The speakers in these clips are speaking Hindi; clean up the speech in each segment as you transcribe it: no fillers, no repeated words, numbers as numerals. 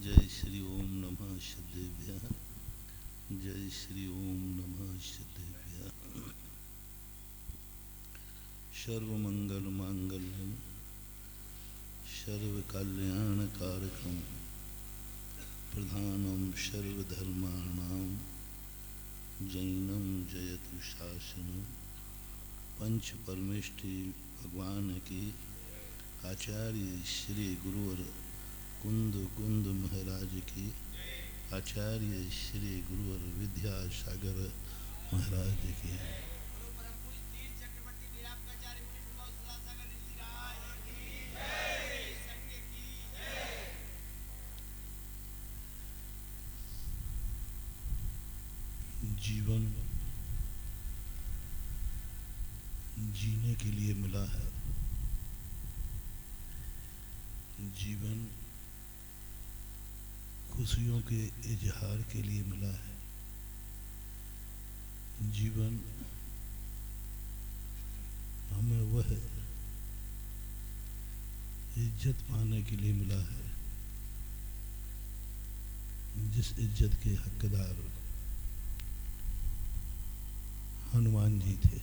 जय श्री ओम नमः सिद्धेभ्यः। जय श्री ओम नमः सिद्धेभ्यः। सर्वमंगल मांगल्यम सर्वकल्याणकारकम प्रधानम सर्वधर्माणां जैनम जयतु शासनम। पंच परमेष्टि भगवान के आचार्य श्री गुरुवर कुंद कुंद महाराज की, आचार्य श्री गुरुवर विद्यासागर महाराज की। जीवन जीने के लिए मिला है। जीवन खुशियों के इजहार के लिए मिला है। जीवन हमें वह इज्जत पाने के लिए मिला है जिस इज्जत के हकदार हनुमान जी थे,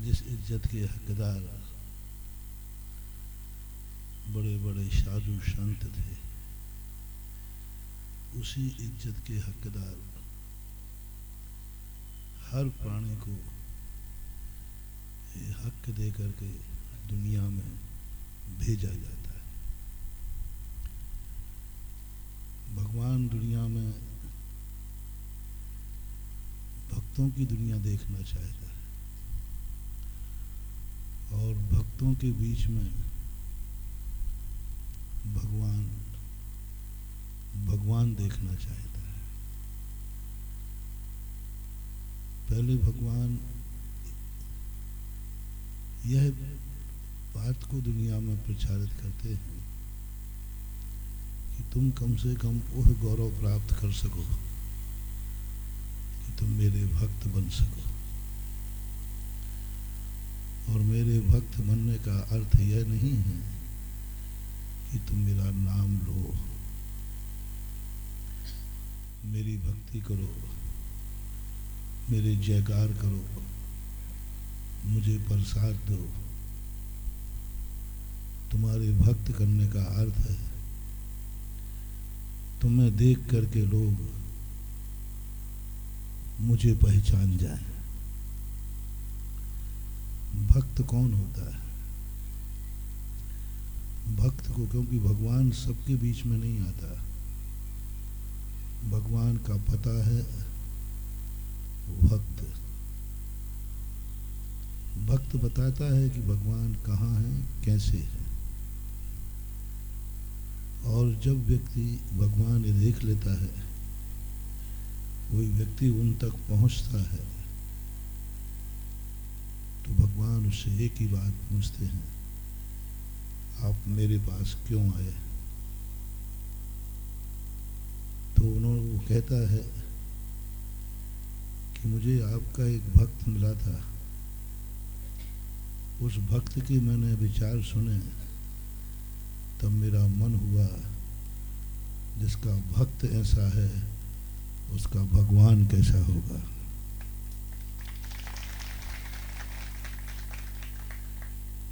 जिस इज्जत के हकदार बड़े बड़े साधु संत थे, उसी इज्जत के हकदार हर प्राणी को ये हक दे करके दुनिया में भेजा जाता है। भगवान दुनिया में भक्तों की दुनिया देखना चाहता है और भक्तों के बीच में भगवान देखना चाहता है। पहले भगवान यह बात को दुनिया में प्रचारित करते हैं कि तुम कम से कम वह गौरव प्राप्त कर सको कि तुम मेरे भक्त बन सको। और मेरे भक्त बनने का अर्थ यह नहीं है कि तुम मेरा नाम लो, मेरी भक्ति करो, मेरे जयकार करो, मुझे प्रसाद दो। तुम्हारे भक्त करने का अर्थ है तुम्हें देख करके लोग मुझे पहचान जाएं। भक्त कौन होता है? भक्त को, क्योंकि भगवान सबके बीच में नहीं आता, भगवान का पता है भक्त। भक्त बताता है कि भगवान कहाँ है, कैसे है। और जब व्यक्ति भगवान ये देख लेता है, कोई व्यक्ति उन तक पहुंचता है, तो भगवान उससे एक ही बात पूछते हैं, आप मेरे पास क्यों आए? तो वो कहता है कि मुझे आपका एक भक्त मिला था, उस भक्त के मैंने विचार सुने, तब मेरा मन हुआ जिसका भक्त ऐसा है उसका भगवान कैसा होगा।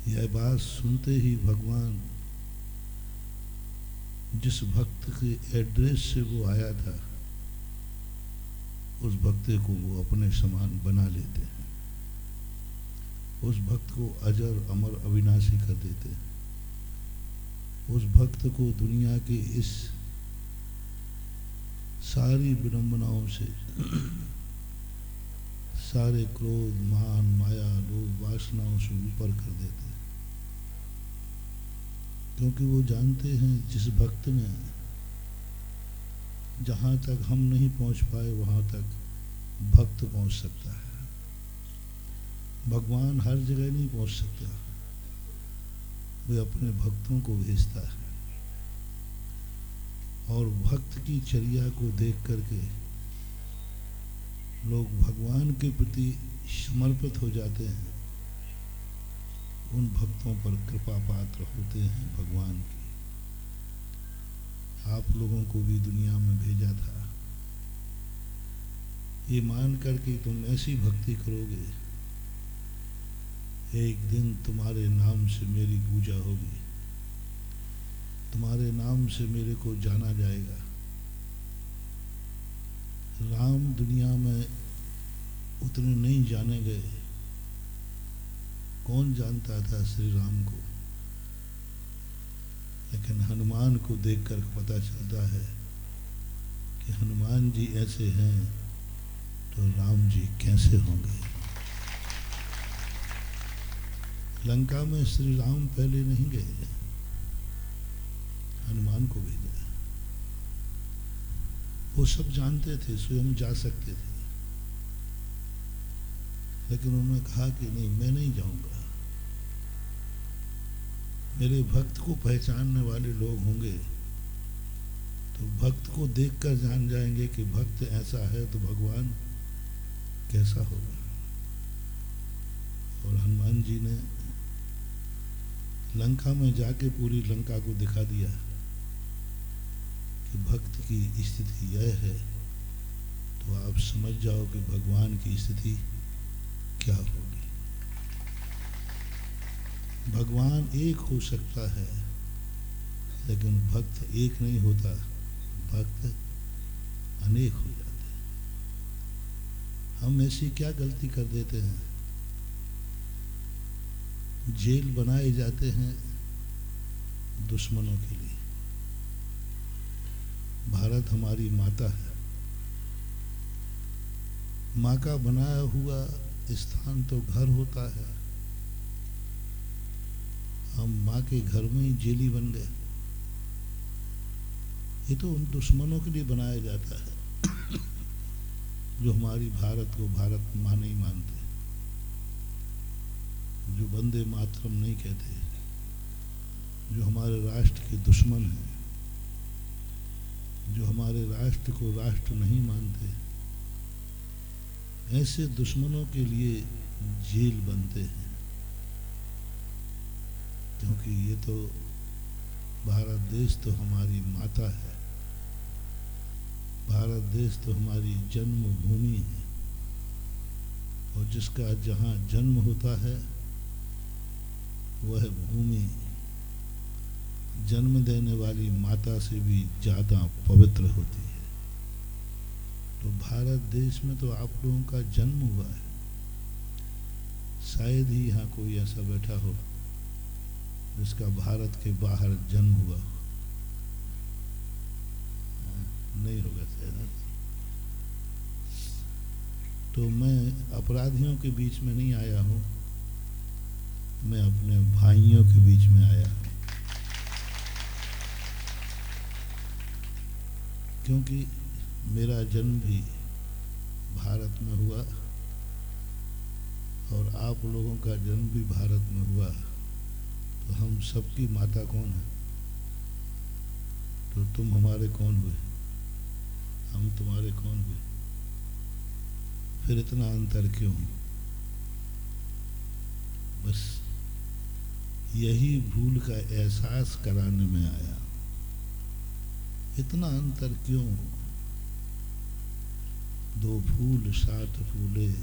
यह बात सुनते ही भगवान जिस भक्त के एड्रेस से वो आया था, उस भक्त को वो अपने समान बना लेते हैं। उस भक्त को अजर अमर अविनाशी कर देते हैं। उस भक्त को दुनिया के इस सारी विडंबनाओं से, सारे क्रोध मान माया लोभ वासनाओं से ऊपर कर देते हैं। क्योंकि वो जानते हैं जिस भक्त में जहाँ तक हम नहीं पहुँच पाए वहाँ तक भक्त पहुँच सकता है। भगवान हर जगह नहीं पहुँच सकता, वे अपने भक्तों को भेजता है। और भक्त की चर्या को देख करके लोग भगवान के प्रति समर्पित हो जाते हैं। उन भक्तों पर कृपा पात्र होते हैं भगवान की। आप लोगों को भी दुनिया में भेजा था ये मान कर कि तुम ऐसी भक्ति करोगे, एक दिन तुम्हारे नाम से मेरी पूजा होगी, तुम्हारे नाम से मेरे को जाना जाएगा। राम दुनिया में उतने नहीं जाने गए, कौन जानता था श्री राम को, लेकिन हनुमान को देखकर पता चलता है कि हनुमान जी ऐसे हैं तो राम जी कैसे होंगे। लंका में श्री राम पहले नहीं गए, हनुमान को भेजा। वो सब जानते थे, स्वयं जा सकते थे, लेकिन उन्होंने कहा कि नहीं, मैं नहीं जाऊंगा। मेरे भक्त को पहचानने वाले लोग होंगे तो भक्त को देखकर जान जाएंगे कि भक्त ऐसा है तो भगवान कैसा होगा। और हनुमान जी ने लंका में जाके पूरी लंका को दिखा दिया कि भक्त की स्थिति यह है, तो आप समझ जाओ कि भगवान की स्थिति क्या होगी। भगवान एक हो सकता है, लेकिन भक्त एक नहीं होता, भक्त अनेक हो जाते हैं। हम ऐसी क्या गलती कर देते हैं, जेल बनाए जाते हैं दुश्मनों के लिए। भारत हमारी माता है, माँ का बनाया हुआ स्थान तो घर होता है, हम माँ के घर में ही जेली बन गए। ये तो उन दुश्मनों के लिए बनाया जाता है जो हमारी भारत को भारत माँ नहीं मानते, जो वंदे मातरम नहीं कहते, जो हमारे राष्ट्र के दुश्मन हैं, जो हमारे राष्ट्र को राष्ट्र नहीं मानते। ऐसे दुश्मनों के लिए जेल बनते हैं, क्योंकि ये तो भारत देश तो हमारी माता है, भारत देश तो हमारी जन्मभूमि है, और जिसका जहाँ जन्म होता है वह भूमि जन्म देने वाली माता से भी ज़्यादा पवित्र होती है। तो भारत देश में तो आप लोगों का जन्म हुआ है, शायद ही यहाँ कोई ऐसा बैठा हो जिसका भारत के बाहर जन्म हुआ हो। नहीं होगा शायद। तो मैं अपराधियों के बीच में नहीं आया हूँ, मैं अपने भाइयों के बीच में आया हूँ, क्योंकि मेरा जन्म भी भारत में हुआ और आप लोगों का जन्म भी भारत में हुआ। तो हम सबकी माता कौन है? तो तुम हमारे कौन हुए, हम तुम्हारे कौन हुए? फिर इतना अंतर क्यों? बस यही भूल का एहसास कराने में आया। इतना अंतर क्यों? दो फूल साथ फूले,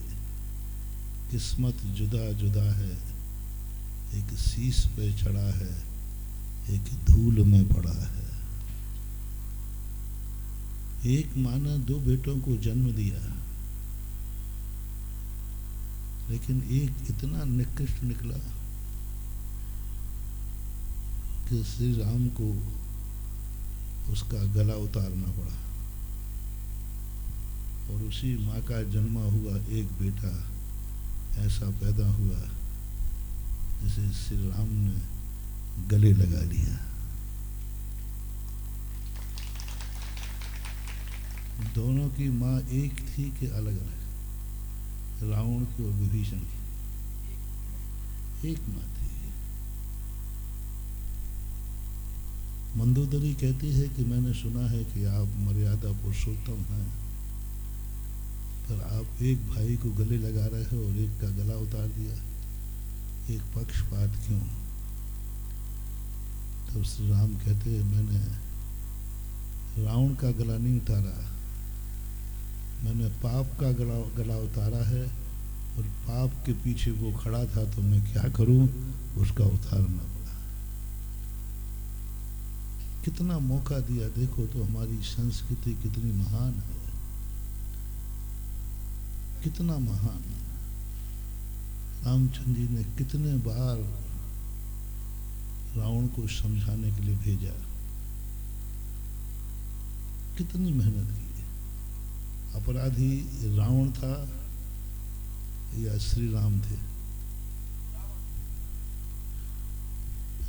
किस्मत जुदा जुदा है, एक शीश पे चढ़ा है, एक धूल में पड़ा है। एक माँ ने दो बेटों को जन्म दिया, लेकिन एक इतना निकृष्ट निकला कि श्री राम को उसका गला उतारना पड़ा। और उसी माँ का जन्मा हुआ एक बेटा ऐसा पैदा हुआ जिसे श्री राम ने गले लगा लिया। दोनों की माँ एक थी कि अलग अलग? रावण की और विभीषण की एक माँ थी। मंदोदरी कहती है कि मैंने सुना है कि आप मर्यादा पुरुषोत्तम हैं, पर आप एक भाई को गले लगा रहे हो और एक का गला उतार दिया। एक पक्षपात क्यों? तो श्री राम कहते मैंने रावण का गला नहीं उतारा, मैंने पाप का गला उतारा है, और पाप के पीछे वो खड़ा था तो मैं क्या करूं, उसका उतारना पड़ा। कितना मौका दिया, देखो तो हमारी संस्कृति कितनी महान है, कितना महान। रामचंद्र जी ने कितने बार रावण को समझाने के लिए भेजा, कितनी मेहनत की। अपराधी रावण था या श्री राम थे?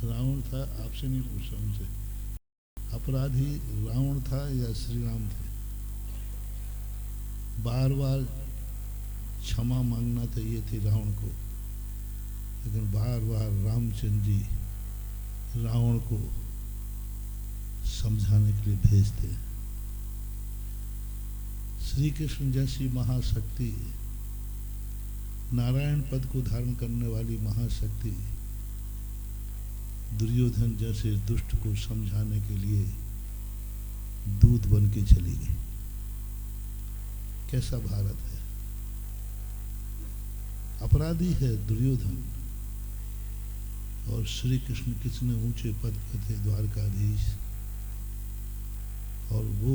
रावण था, आपसे नहीं पूछ रहा, उनसे। अपराधी रावण था या श्री राम थे? बार बार क्षमा मांगना चाहिए थी रावण को, लेकिन बार बार रामचंद्र जी रावण को समझाने के लिए भेजते। श्री कृष्ण जैसी महाशक्ति, नारायण पद को धारण करने वाली महाशक्ति, दुर्योधन जैसे दुष्ट को समझाने के लिए दूत बन के चली गई। कैसा भारत है! अपराधी है दुर्योधन, और श्री कृष्ण कितने ऊंचे पद पर थे, द्वारकाधीश, और वो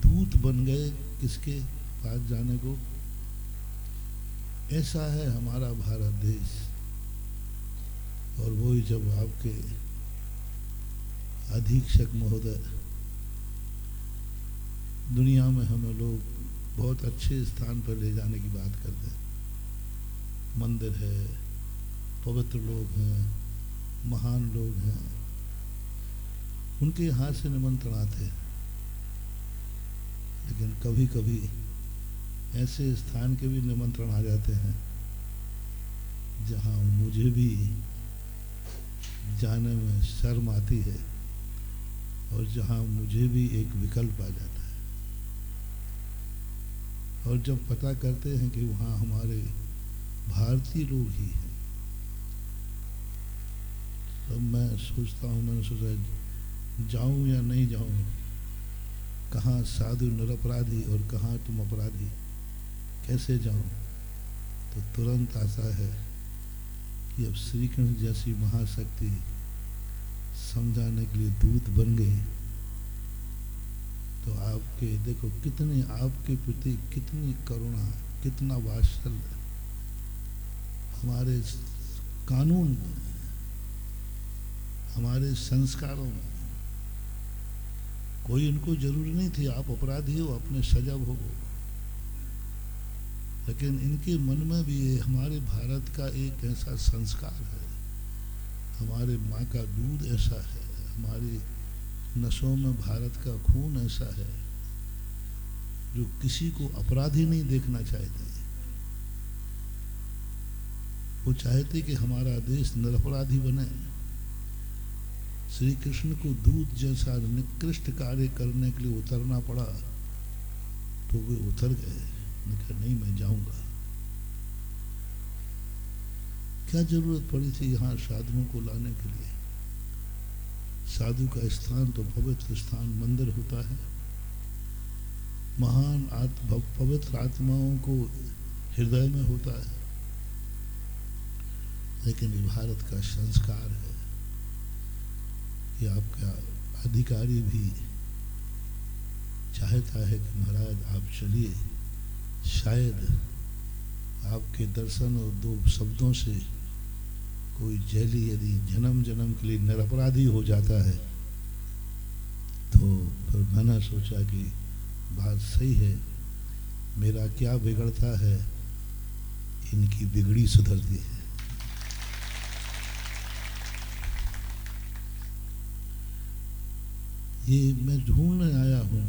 दूत बन गए किसके पास जाने को? ऐसा है हमारा भारत देश। और वही जब आपके अधीक्षक महोदय दुनिया में हमें लोग बहुत अच्छे स्थान पर ले जाने की बात करते हैं, मंदिर है, पवित्र लोग हैं, महान लोग हैं, उनके हाथ से निमंत्रण आते हैं, लेकिन कभी कभी ऐसे स्थान के भी निमंत्रण आ जाते हैं जहां मुझे भी जाने में शर्म आती है, और जहां मुझे भी एक विकल्प आ जाता है। और जब पता करते हैं कि वहां हमारे भारतीय लोग ही हैं, तब मैं सोचता हूँ, मैंने सोचा जाऊं या नहीं जाऊं, कहाँ साधु निरपराधी और कहाँ तुम अपराधी, कैसे जाऊं? तो तुरंत आता है कि अब श्री कृष्ण जैसी महाशक्ति समझाने के लिए दूत बन गई, तो आपके देखो कितने आपके प्रति कितनी करुणा, कितना वात्सल्य। हमारे कानून में, हमारे संस्कारों में कोई इनको जरूरी नहीं थी आप अपराधी हो, अपने सजा भोगो, लेकिन इनके मन में भी ये हमारे भारत का एक ऐसा संस्कार है, हमारे माँ का दूध ऐसा है, हमारी नसों में भारत का खून ऐसा है, जो किसी को अपराधी नहीं देखना चाहते। वो चाहते कि हमारा देश निरपराधी बने। श्री कृष्ण को दूत जैसा निकृष्ट कार्य करने के लिए उतरना पड़ा, तो वे उतर गए, कहा नहीं मैं जाऊंगा। क्या जरूरत पड़ी थी यहाँ साधुओं को लाने के लिए? साधु का स्थान तो पवित्र स्थान मंदिर होता है, महान पवित्र आत्माओं को हृदय में होता है, लेकिन ये भारत का संस्कार है कि आपका अधिकारी भी चाहता है कि महाराज आप चलिए, शायद आपके दर्शन और दो शब्दों से कोई जैली यदि जन्म जन्म के लिए निरपराधी हो जाता है, तो फिर मैंने सोचा कि बात सही है, मेरा क्या बिगड़ता है, इनकी बिगड़ी सुधरती है। ये मैं ढूंढने आया हूं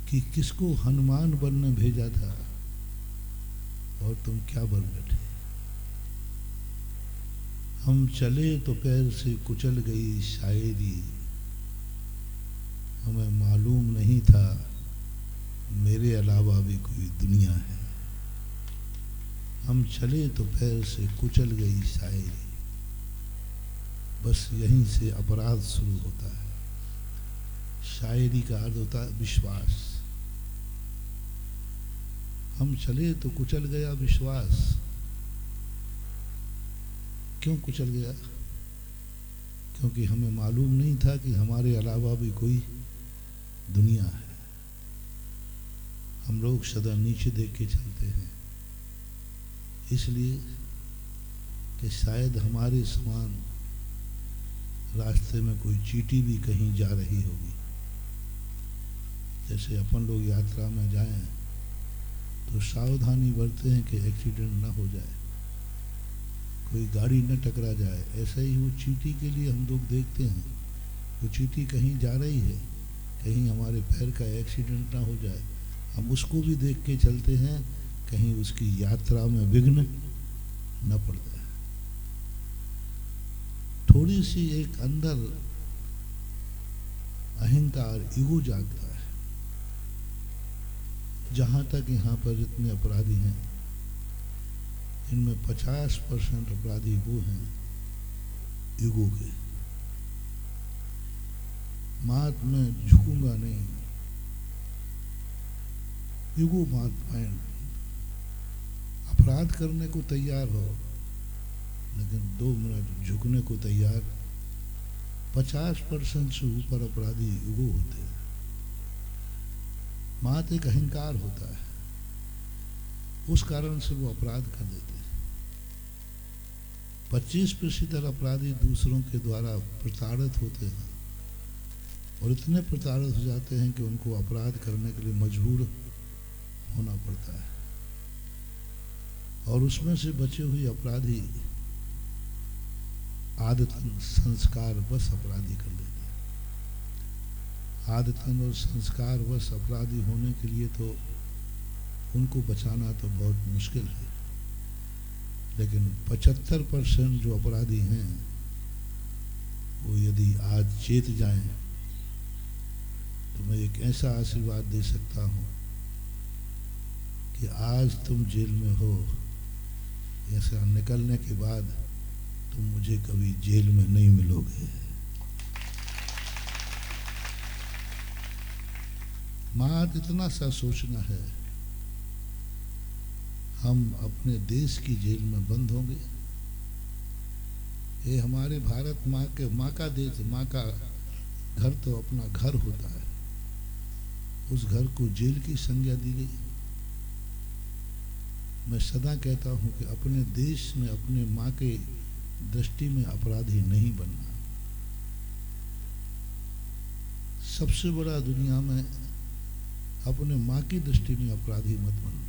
कि किसको हनुमान बनने भेजा था और तुम क्या बन बैठे। हम चले तो पैर से कुचल गई शायरी, हमें मालूम नहीं था मेरे अलावा भी कोई दुनिया है। हम चले तो पैर से कुचल गई शायरी, बस यहीं से अपराध शुरू होता है। शायरी का अर्थ होता है विश्वास। हम चले तो कुचल गया विश्वास। क्यों कुचल गया? क्योंकि हमें मालूम नहीं था कि हमारे अलावा भी कोई दुनिया है। हम लोग सदा नीचे देख के चलते हैं, इसलिए कि शायद हमारे समान रास्ते में कोई चींटी भी कहीं जा रही होगी। जैसे अपन लोग यात्रा में जाएं तो सावधानी बरते हैं कि एक्सीडेंट ना हो जाए, कोई गाड़ी न टकरा जाए। ऐसा ही वो चींटी के लिए हम लोग देखते हैं, वो चींटी कहीं जा रही है, कहीं हमारे पैर का एक्सीडेंट ना हो जाए। हम उसको भी देख के चलते हैं, कहीं उसकी यात्रा में विघ्न न पड़ जाए। थोड़ी सी एक अंदर अहंकार, ईगो जागता है। जहां तक यहाँ पर जितने अपराधी हैं, इनमें 50% अपराधी वो हैं ईगो के। मात में झुकूंगा नहीं, ईगो मात पॉइंट। अपराध करने को तैयार हो, लेकिन 2 मिनट झुकने को तैयार। 50% से ऊपर अपराधी ईगो होते हैं। मात एक अहंकार होता है, उस कारण से वो अपराध कर देते हैं। 25% अपराधी दूसरों के द्वारा प्रताड़ित होते हैं और इतने प्रताड़ित हो जाते हैं कि उनको अपराध करने के लिए मजबूर होना पड़ता है। और उसमें से बचे हुए अपराधी आदतन संस्कार बस अपराधी कर लेते हैं। आदतन और संस्कार बस अपराधी होने के लिए तो उनको बचाना तो बहुत मुश्किल है। लेकिन 75% जो अपराधी हैं, वो यदि आज चेत जाएं तो मैं एक ऐसा आशीर्वाद दे सकता हूं कि आज तुम जेल में हो, ऐसा निकलने के बाद तुम मुझे कभी जेल में नहीं मिलोगे। मात इतना सा सोचना है, हम अपने देश की जेल में बंद होंगे। ये हमारे भारत माँ का देश, माँ का घर तो अपना घर होता है, उस घर को जेल की संज्ञा दी गई। मैं सदा कहता हूं कि अपने देश में अपने माँ के दृष्टि में अपराधी नहीं बनना। सबसे बड़ा दुनिया में अपने माँ की दृष्टि में अपराधी मत बनना।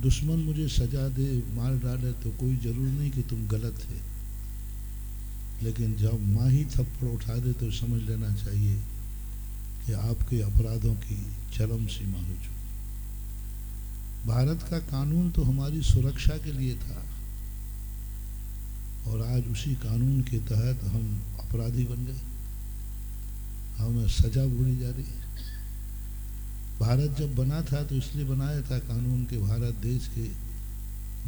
दुश्मन मुझे सजा दे, मार डाले तो कोई जरूर नहीं कि तुम गलत थे, लेकिन जब माँ ही थप्पड़ उठा दे तो समझ लेना चाहिए कि आपके अपराधों की चरम सीमा हो चुकी। भारत का कानून तो हमारी सुरक्षा के लिए था और आज उसी कानून के तहत हम अपराधी बन गए, हमें सजा भूली जा रही है। भारत जब बना था तो इसलिए बनाया था कानून के भारत देश के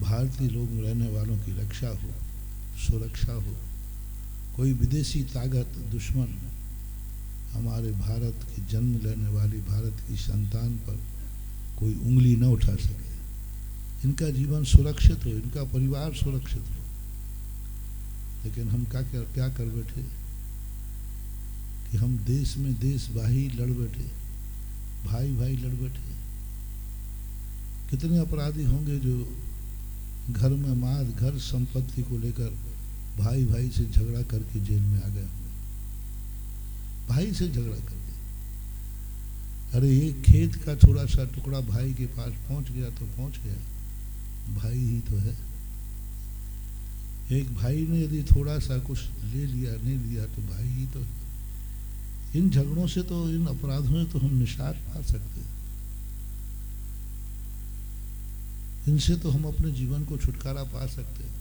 भारतीय लोग रहने वालों की रक्षा हो, सुरक्षा हो। कोई विदेशी ताकत, दुश्मन हमारे भारत के जन्म लेने वाली भारत की संतान पर कोई उंगली न उठा सके, इनका जीवन सुरक्षित हो, इनका परिवार सुरक्षित हो। लेकिन हम क्या कर बैठे कि हम देश में देश भाई लड़ बैठे, भाई भाई लड़ बैठे। कितने अपराधी होंगे जो घर में मार, घर संपत्ति को लेकर भाई भाई से झगड़ा करके जेल में आ गए होंगे, भाई से झगड़ा करके। अरे एक खेत का थोड़ा सा टुकड़ा भाई के पास पहुंच गया तो पहुंच गया, भाई ही तो है। एक भाई ने यदि थोड़ा सा कुछ ले लिया, नहीं लिया तो भाई ही तो है। इन झगड़ों से तो, इन अपराधों से तो हम निशात पा सकते हैं। इनसे तो हम अपने जीवन को छुटकारा पा सकते हैं।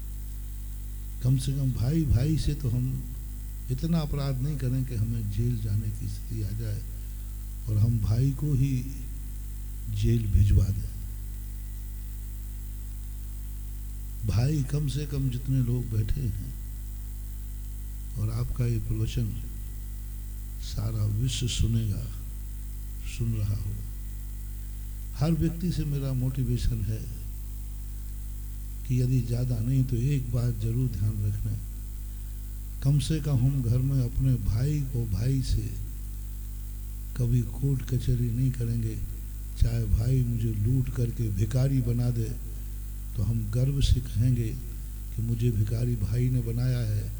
कम से कम भाई भाई से तो हम इतना अपराध नहीं करें कि हमें जेल जाने की स्थिति आ जाए और हम भाई को ही जेल भिजवा दें। भाई कम से कम जितने लोग बैठे हैं और आपका ये प्रवचन सारा विश्व सुनेगा, सुन रहा होगा, हर व्यक्ति से मेरा मोटिवेशन है कि यदि ज़्यादा नहीं तो एक बात जरूर ध्यान रखना, कम से कम हम घर में अपने भाई को भाई से कभी कोर्ट कचहरी नहीं करेंगे। चाहे भाई मुझे लूट करके भिखारी बना दे तो हम गर्व से कहेंगे कि मुझे भिखारी भाई ने बनाया है,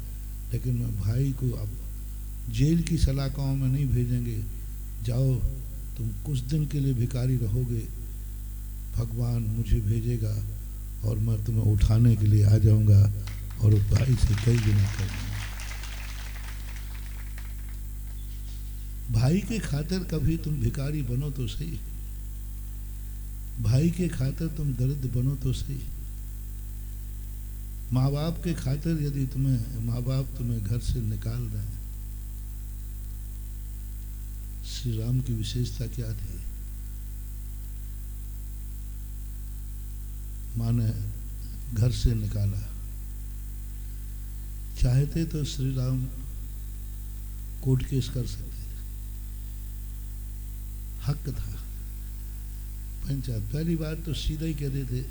लेकिन मैं भाई को अब जेल की सलाखाओं में नहीं भेजेंगे, जाओ तुम कुछ दिन के लिए भिखारी रहोगे, भगवान मुझे भेजेगा और मैं तुम्हें उठाने के लिए आ जाऊंगा और भाई से कई गुना करूँगा। भाई के खातिर कभी तुम भिखारी बनो तो सही, भाई के खातिर तुम दरिद्र बनो तो सही, माँ बाप के खातिर यदि माँ बाप तुम्हें घर से निकाल रहे हैं। श्री राम की विशेषता क्या थी? माँ ने घर से निकाला, चाहते तो श्री राम कोर्ट केस कर सकते, हक था। पंचायत पहली बार तो सीधा ही कह देते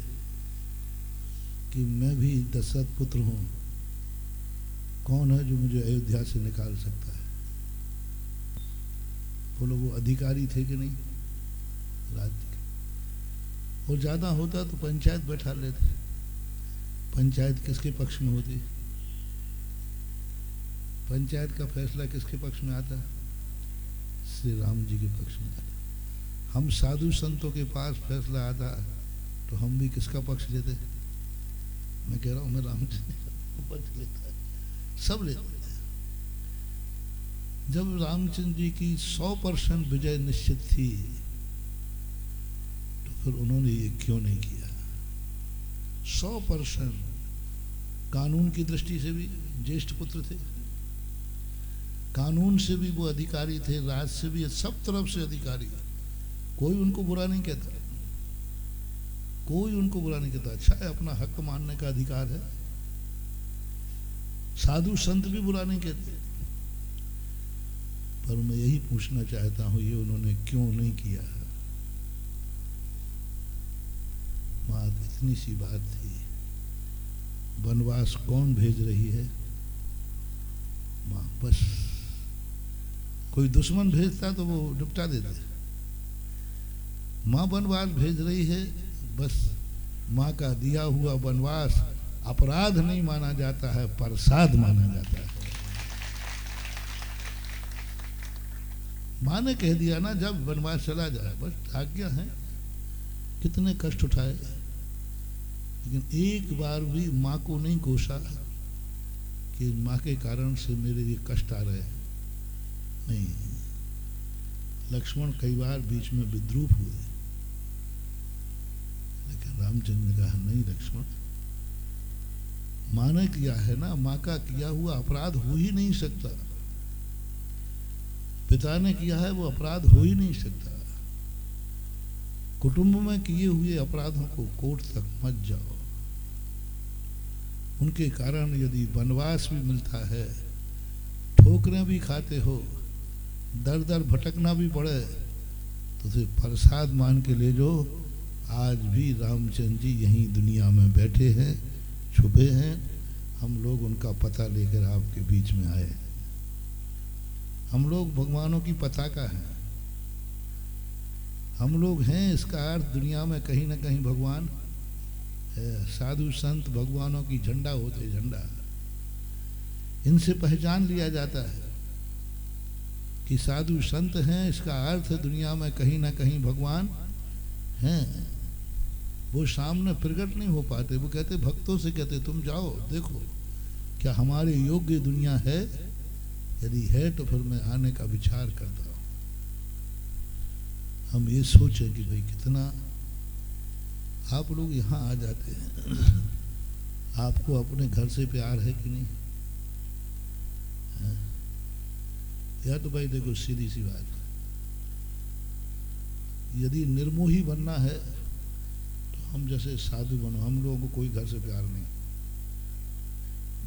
कि मैं भी दशरथ पुत्र हूं, कौन है जो मुझे अयोध्या से निकाल सकता है? बोलो वो अधिकारी थे कि नहीं राज्य के? और ज्यादा होता तो पंचायत बैठा लेते। पंचायत किसके पक्ष में होती? पंचायत का फैसला किसके पक्ष में आता? श्री राम जी के पक्ष में आता। हम साधु संतों के पास फैसला आता तो हम भी किसका पक्ष लेते? मैं कह रहा हूं मैं रामचंद्र का पक्ष लेता, सब लेते। जब रामचंद्र जी की 100% विजय निश्चित थी तो फिर उन्होंने ये क्यों नहीं किया? 100% कानून की दृष्टि से भी ज्येष्ठ पुत्र थे, कानून से भी वो अधिकारी थे, राज से भी, सब तरफ से अधिकारी। कोई उनको बुरा नहीं कहता, कोई उनको बुरा नहीं कहता। अच्छा है, अपना हक मानने का अधिकार है, साधु संत भी बुरा नहीं कहते। पर मैं यही पूछना चाहता हूं, ये उन्होंने क्यों नहीं किया? बात इतनी सी बात थी, वनवास कौन भेज रही है? मां। बस कोई दुश्मन भेजता तो वो निपटा देते। मां वनवास भेज रही है, बस मां का दिया हुआ वनवास अपराध नहीं माना जाता है, प्रसाद माना जाता है। मां ने कह दिया ना, जब वनवास चला जाए, बस आज्ञा है। कितने कष्ट उठाए, लेकिन एक बार भी मां को नहीं कोसा कि मां के कारण से मेरे ये कष्ट आ रहे हैं। नहीं, लक्ष्मण कई बार बीच में विद्रूप हुए, लेकिन रामचंद्र ने कहा नहीं लक्ष्मण, मां ने किया है ना, मां का किया हुआ अपराध हो ही नहीं सकता। पिता ने किया है वो अपराध हो ही नहीं सकता। कुटुंब में किए हुए अपराधों को कोर्ट तक मत जाओ। उनके कारण यदि वनवास भी मिलता है, ठोकरें भी खाते हो, दर दर भटकना भी पड़े, तो उसे प्रसाद मान के ले जाओ। आज भी रामचंद्र जी यहीं दुनिया में बैठे हैं, छुपे हैं। हम लोग उनका पता लेकर आपके बीच में आए। हम लोग भगवानों की पताका हैं, हम लोग हैं, इसका अर्थ दुनिया में कहीं ना कहीं भगवान है। साधु संत भगवानों की झंडा होते, झंडा। इनसे पहचान लिया जाता है कि साधु संत हैं, इसका अर्थ दुनिया में कहीं ना कहीं भगवान हैं। वो सामने प्रकट नहीं हो पाते, वो कहते भक्तों से कहते तुम जाओ देखो क्या हमारे योग्य दुनिया है, यदि है तो फिर मैं आने का विचार करता हूं। हम ये सोचें कि भाई कितना आप लोग यहाँ आ जाते हैं, आपको अपने घर से प्यार है कि नहीं है? या तो भाई देखो सीधी सी बात, यदि निर्मोही बनना है तो हम जैसे साधु बनो। हम लोगों को कोई घर से प्यार नहीं,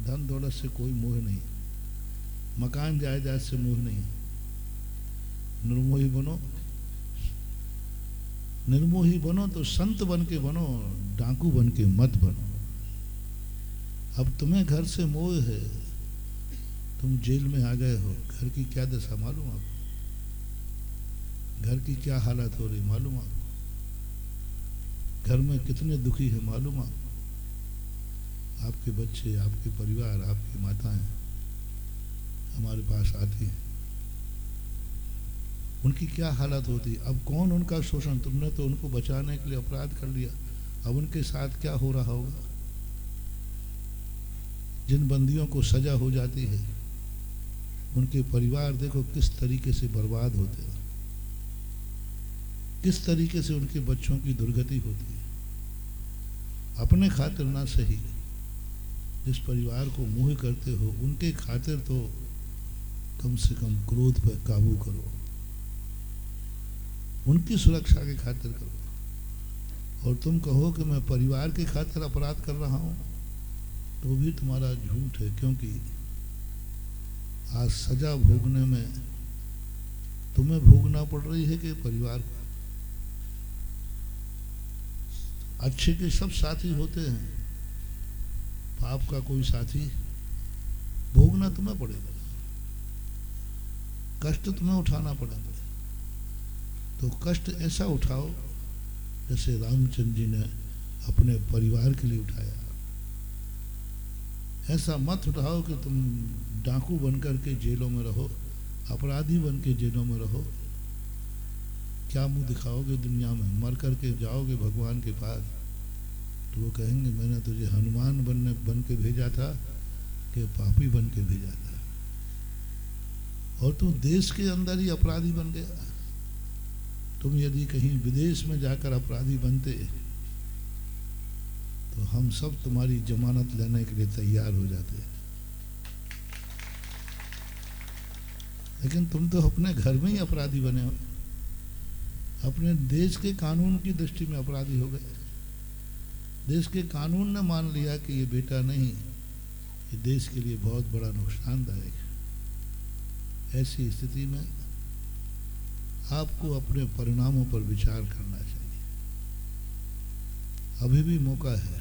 धन दौलत से कोई मोह नहीं, मकान जायदाद से मोह नहीं। निर्मोही बनो, निर्मोही बनो तो संत बन के बनो, डाकू बन के मत बनो। अब तुम्हें घर से मोह है, तुम जेल में आ गए हो, घर की क्या दशा मालूम आपको? घर की क्या हालत हो रही मालूम आपको? घर में कितने दुखी है मालूम आपको? आपके बच्चे, आपके परिवार, आपकी माताएं हमारे पास आती हैं, उनकी क्या हालत होती है। अब कौन उनका शोषण, तुमने तो उनको बचाने के लिए अपराध कर लिया, अब उनके साथ क्या हो रहा होगा। जिन बंदियों को सजा हो जाती है, उनके परिवार देखो किस तरीके से बर्बाद होते हैं, किस तरीके से उनके बच्चों की दुर्गति होती है। अपने खातिर ना सही, जिस परिवार को मोह करते हो उनके खातिर तो कम से कम क्रोध पर काबू करो, उनकी सुरक्षा के खातिर करो। और तुम कहो कि मैं परिवार के खातिर अपराध कर रहा हूं, तो भी तुम्हारा झूठ है, क्योंकि आज सजा भोगने में तुम्हें भोगना पड़ रही है कि परिवार को। अच्छे के सब साथी होते हैं, पाप का कोई साथी भोगना तुम्हें पड़ेगा, कष्ट तुम्हें उठाना पड़ेगा। तो कष्ट ऐसा उठाओ जैसे रामचंद्र जी ने अपने परिवार के लिए उठाया। ऐसा मत उठाओ कि तुम डाकू बनकर के जेलों में रहो, अपराधी बन के जेलों में रहो। क्या मुंह दिखाओगे दुनिया में? मर करके जाओगे भगवान के पास तो वो कहेंगे मैंने तुझे हनुमान बन के भेजा था कि पापी बन के भेजा था, और तू देश के अंदर ही अपराधी बन गया। तुम यदि कहीं विदेश में जाकर अपराधी बनते तो हम सब तुम्हारी जमानत लेने के लिए तैयार हो जाते, लेकिन तुम तो अपने घर में ही अपराधी बने हो, अपने देश के कानून की दृष्टि में अपराधी हो गए। देश के कानून ने मान लिया कि ये बेटा नहीं, ये देश के लिए बहुत बड़ा नुकसानदायक है। ऐसी स्थिति में आपको अपने परिणामों पर विचार करना चाहिए। अभी भी मौका है,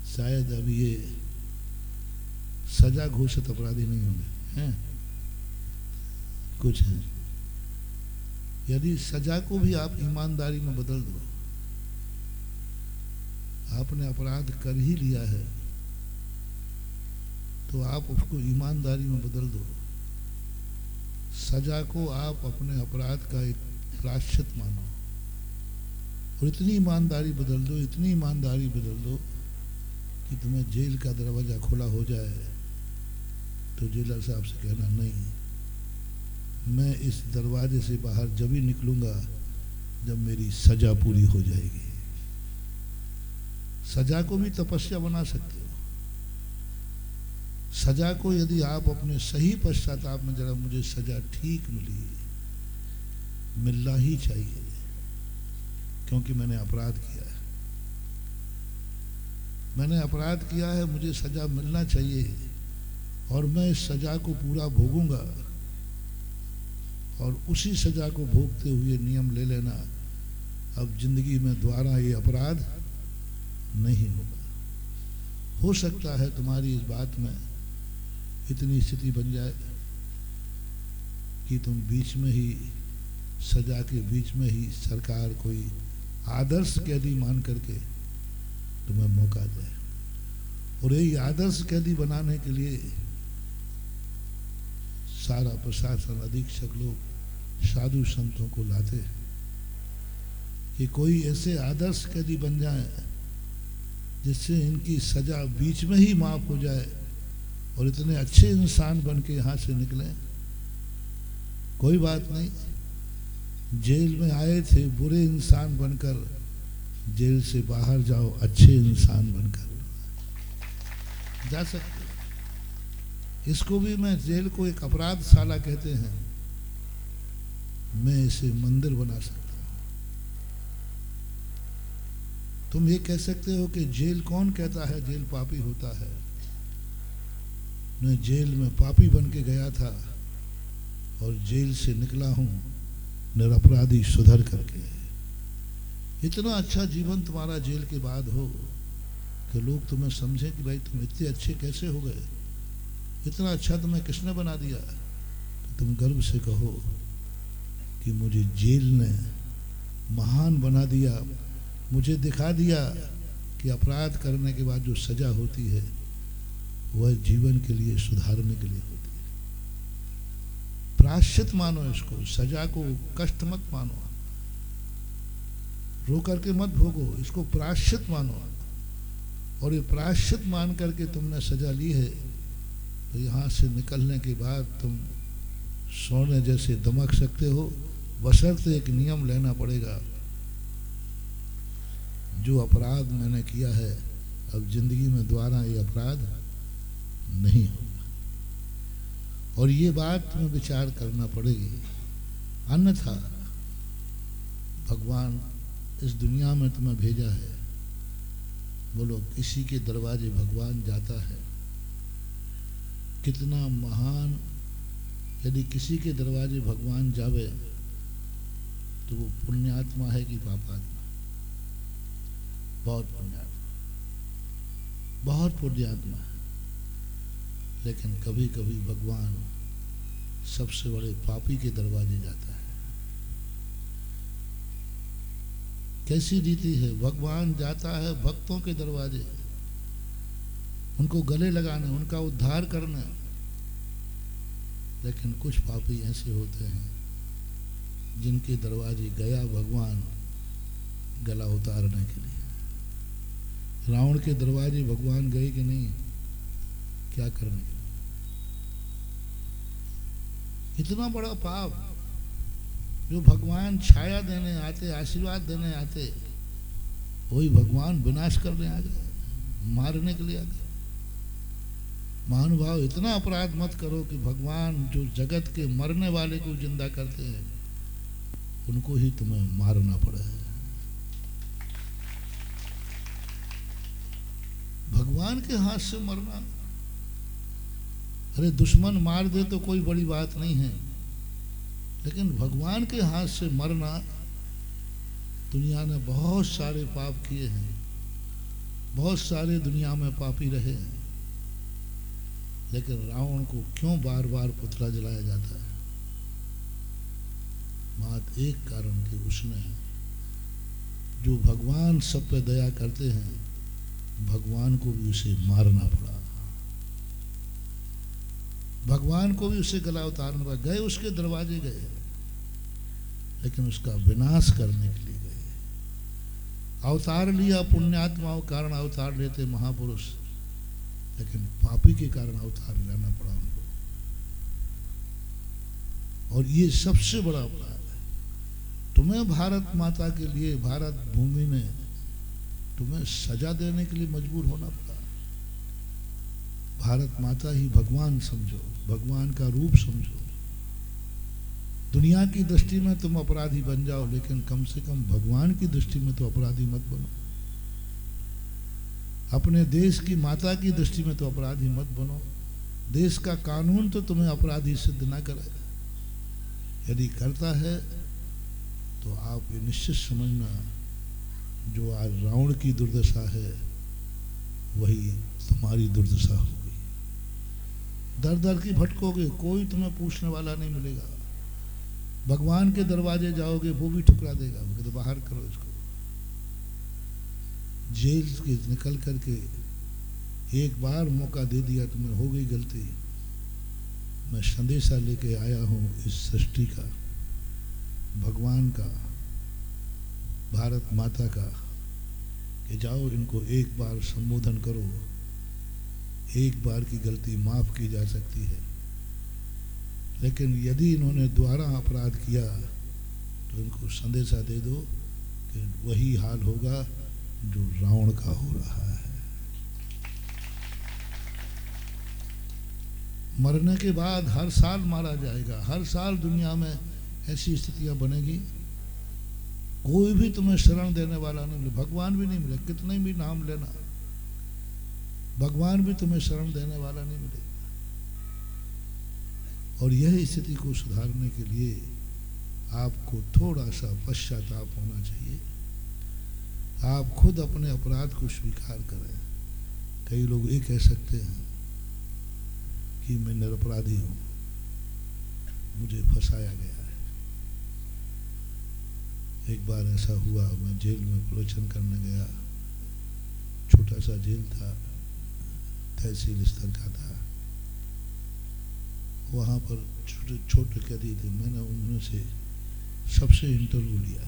शायद अभी ये सजा घोषित अपराधी नहीं होंगे, हैं कुछ हैं। यदि सजा को भी आप ईमानदारी में बदल दो, आपने अपराध कर ही लिया है तो आप उसको ईमानदारी में बदल दो। सजा को आप अपने अपराध का एक प्रायश्चित मानो, और इतनी ईमानदारी बदल दो, इतनी ईमानदारी बदल दो कि तुम्हें जेल का दरवाजा खुला हो जाए तो जेलर साहब से कहना नहीं, मैं इस दरवाजे से बाहर जब ही निकलूंगा जब मेरी सजा पूरी हो जाएगी। सजा को भी तपस्या बना सकते हो। सजा को यदि आप अपने सही पश्चाताप में, जरा मुझे सजा ठीक मिली, मिलना ही चाहिए क्योंकि मैंने अपराध किया है, मैंने अपराध किया है, मुझे सजा मिलना चाहिए और मैं इस सजा को पूरा भोगूंगा, और उसी सजा को भोगते हुए नियम ले लेना अब जिंदगी में दोबारा ये अपराध नहीं होगा। हो सकता है तुम्हारी इस बात में इतनी स्थिति बन जाए कि तुम बीच में ही, सजा के बीच में ही सरकार कोई आदर्श कैदी मान करके तुम्हें मौका दे, और यही आदर्श कैदी बनाने के लिए सारा प्रशासन, अधीक्षक लोग साधु संतों को लाते हैं कि कोई ऐसे आदर्श कैदी बन जाए जिससे इनकी सजा बीच में ही माफ हो जाए और इतने अच्छे इंसान बन के यहाँ से निकलें। कोई बात नहीं, जेल में आए थे बुरे इंसान बनकर, जेल से बाहर जाओ अच्छे इंसान बनकर जा सकते। इसको भी मैं, जेल को एक अपराधशाला कहते हैं, मैं इसे मंदिर बना सकता हूँ। तुम ये कह सकते हो कि जेल कौन कहता है जेल पापी होता है? मैं जेल में पापी बन के गया था और जेल से निकला हूँ निरपराधी सुधर करके। इतना अच्छा जीवन तुम्हारा जेल के बाद हो कि लोग तुम्हें समझें कि भाई तुम इतने अच्छे कैसे हो गए, इतना अच्छा तुम्हें किसने बना दिया कि तुम गर्व से कहो कि मुझे जेल ने महान बना दिया, मुझे दिखा दिया कि अपराध करने के बाद जो सजा होती है वह जीवन के लिए सुधारने के लिए होती है। प्रायश्चित मानो इसको, सजा को कष्ट मत मानो, रो करके मत भोगो, इसको प्रायश्चित मानो। और ये प्रायश्चित मान करके तुमने सजा ली है तो यहाँ से निकलने के बाद तुम सोने जैसे दमक सकते हो, बशर्ते एक नियम लेना पड़ेगा, जो अपराध मैंने किया है अब जिंदगी में दोबारा ये अपराध नहीं होगा। और ये बात तुम्हें विचार करना पड़ेगी, अन्यथा भगवान इस दुनिया में तुम्हें भेजा है। बोलो किसी के दरवाजे भगवान जाता है, कितना महान। यदि किसी के दरवाजे भगवान जावे तो वो पुण्यात्मा है कि पापात्मा? बहुत पुण्यात्मा, बहुत पुण्यात्मा है। लेकिन कभी कभी भगवान सबसे बड़े पापी के दरवाजे जाता है। कैसी रीति है, भगवान जाता है भक्तों के दरवाजे, उनको गले लगाने, उनका उद्धार करना। लेकिन कुछ पापी ऐसे होते हैं जिनके दरवाजे गया भगवान गला उतारने के लिए। रावण के दरवाजे भगवान गए कि नहीं, क्या करने के लिए? इतना बड़ा पाप जो भगवान छाया देने आते, आशीर्वाद देने आते, वही भगवान विनाश करने आ गए, मारने के लिए आ गए। महानुभाव, इतना अपराध मत करो कि भगवान जो जगत के मरने वाले को जिंदा करते हैं उनको ही तुम्हें मारना पड़े। भगवान के हाथ से मरना, अरे दुश्मन मार दे तो कोई बड़ी बात नहीं है, लेकिन भगवान के हाथ से मरना। दुनिया ने बहुत सारे पाप किए हैं, बहुत सारे दुनिया में पापी रहे हैं, लेकिन रावण को क्यों बार बार पुतला जलाया जाता है? मात्र एक कारण कि उसने, जो भगवान सब पे दया करते हैं, भगवान को भी उसे मारना पड़ा, भगवान को भी उसे गला उतारना पड़ा। गए उसके दरवाजे गए, लेकिन उसका विनाश करने के लिए गए। अवतार लिया, पुण्यात्माओं कारण अवतार लेते महापुरुष, लेकिन पापी के कारण अवतार लेना पड़ा उनको। और ये सबसे बड़ा अपराध है। तुम्हें भारत माता के लिए, भारत भूमि ने तुम्हें सजा देने के लिए मजबूर होना पड़ा। भारत माता ही भगवान समझो, भगवान का रूप समझो। दुनिया की दृष्टि में तुम अपराधी बन जाओ, लेकिन कम से कम भगवान की दृष्टि में तो अपराधी मत बनो। अपने देश की माता की दृष्टि में तो अपराधी मत बनो। देश का कानून तो तुम्हें अपराधी सिद्ध ना करे। यदि करता है तो आप ये निश्चित समझना, जो आज रावण की दुर्दशा है वही तुम्हारी दुर्दशा होगी। दर दर की भटकोगे, कोई तुम्हें पूछने वाला नहीं मिलेगा। भगवान के दरवाजे जाओगे, वो भी ठुकरा देगा, वो तो बाहर करो इसको। जेल से निकल करके एक बार मौका दे दिया, तुम्हें हो गई गलती। मैं संदेशा लेके आया हूँ इस सृष्टि का, भगवान का, भारत माता का, कि जाओ इनको एक बार संबोधन करो। एक बार की गलती माफ की जा सकती है, लेकिन यदि इन्होंने दोबारा अपराध किया तो इनको संदेशा दे दो कि वही हाल होगा जो रावण का हो रहा है। मरने के बाद हर साल मारा जाएगा, हर साल दुनिया में ऐसी स्थितियां बनेगी कोई भी तुम्हें शरण देने वाला नहीं मिले, भगवान भी नहीं मिले, कितने भी नाम लेना, भगवान भी तुम्हें शरण देने वाला नहीं मिलेगा। और यह स्थिति को सुधारने के लिए आपको थोड़ा सा पश्चाताप होना चाहिए। आप खुद अपने अपराध को स्वीकार करें। कई लोग ये कह सकते हैं कि मैं निरपराधी हूं, मुझे फंसाया गया है। एक बार ऐसा हुआ, मैं जेल में प्रवचन करने गया, छोटा सा जेल था, तहसील स्तर का था। वहाँ पर छोटे छोटे कैदी थे, मैंने उनमें से सबसे इंटरव्यू लिया,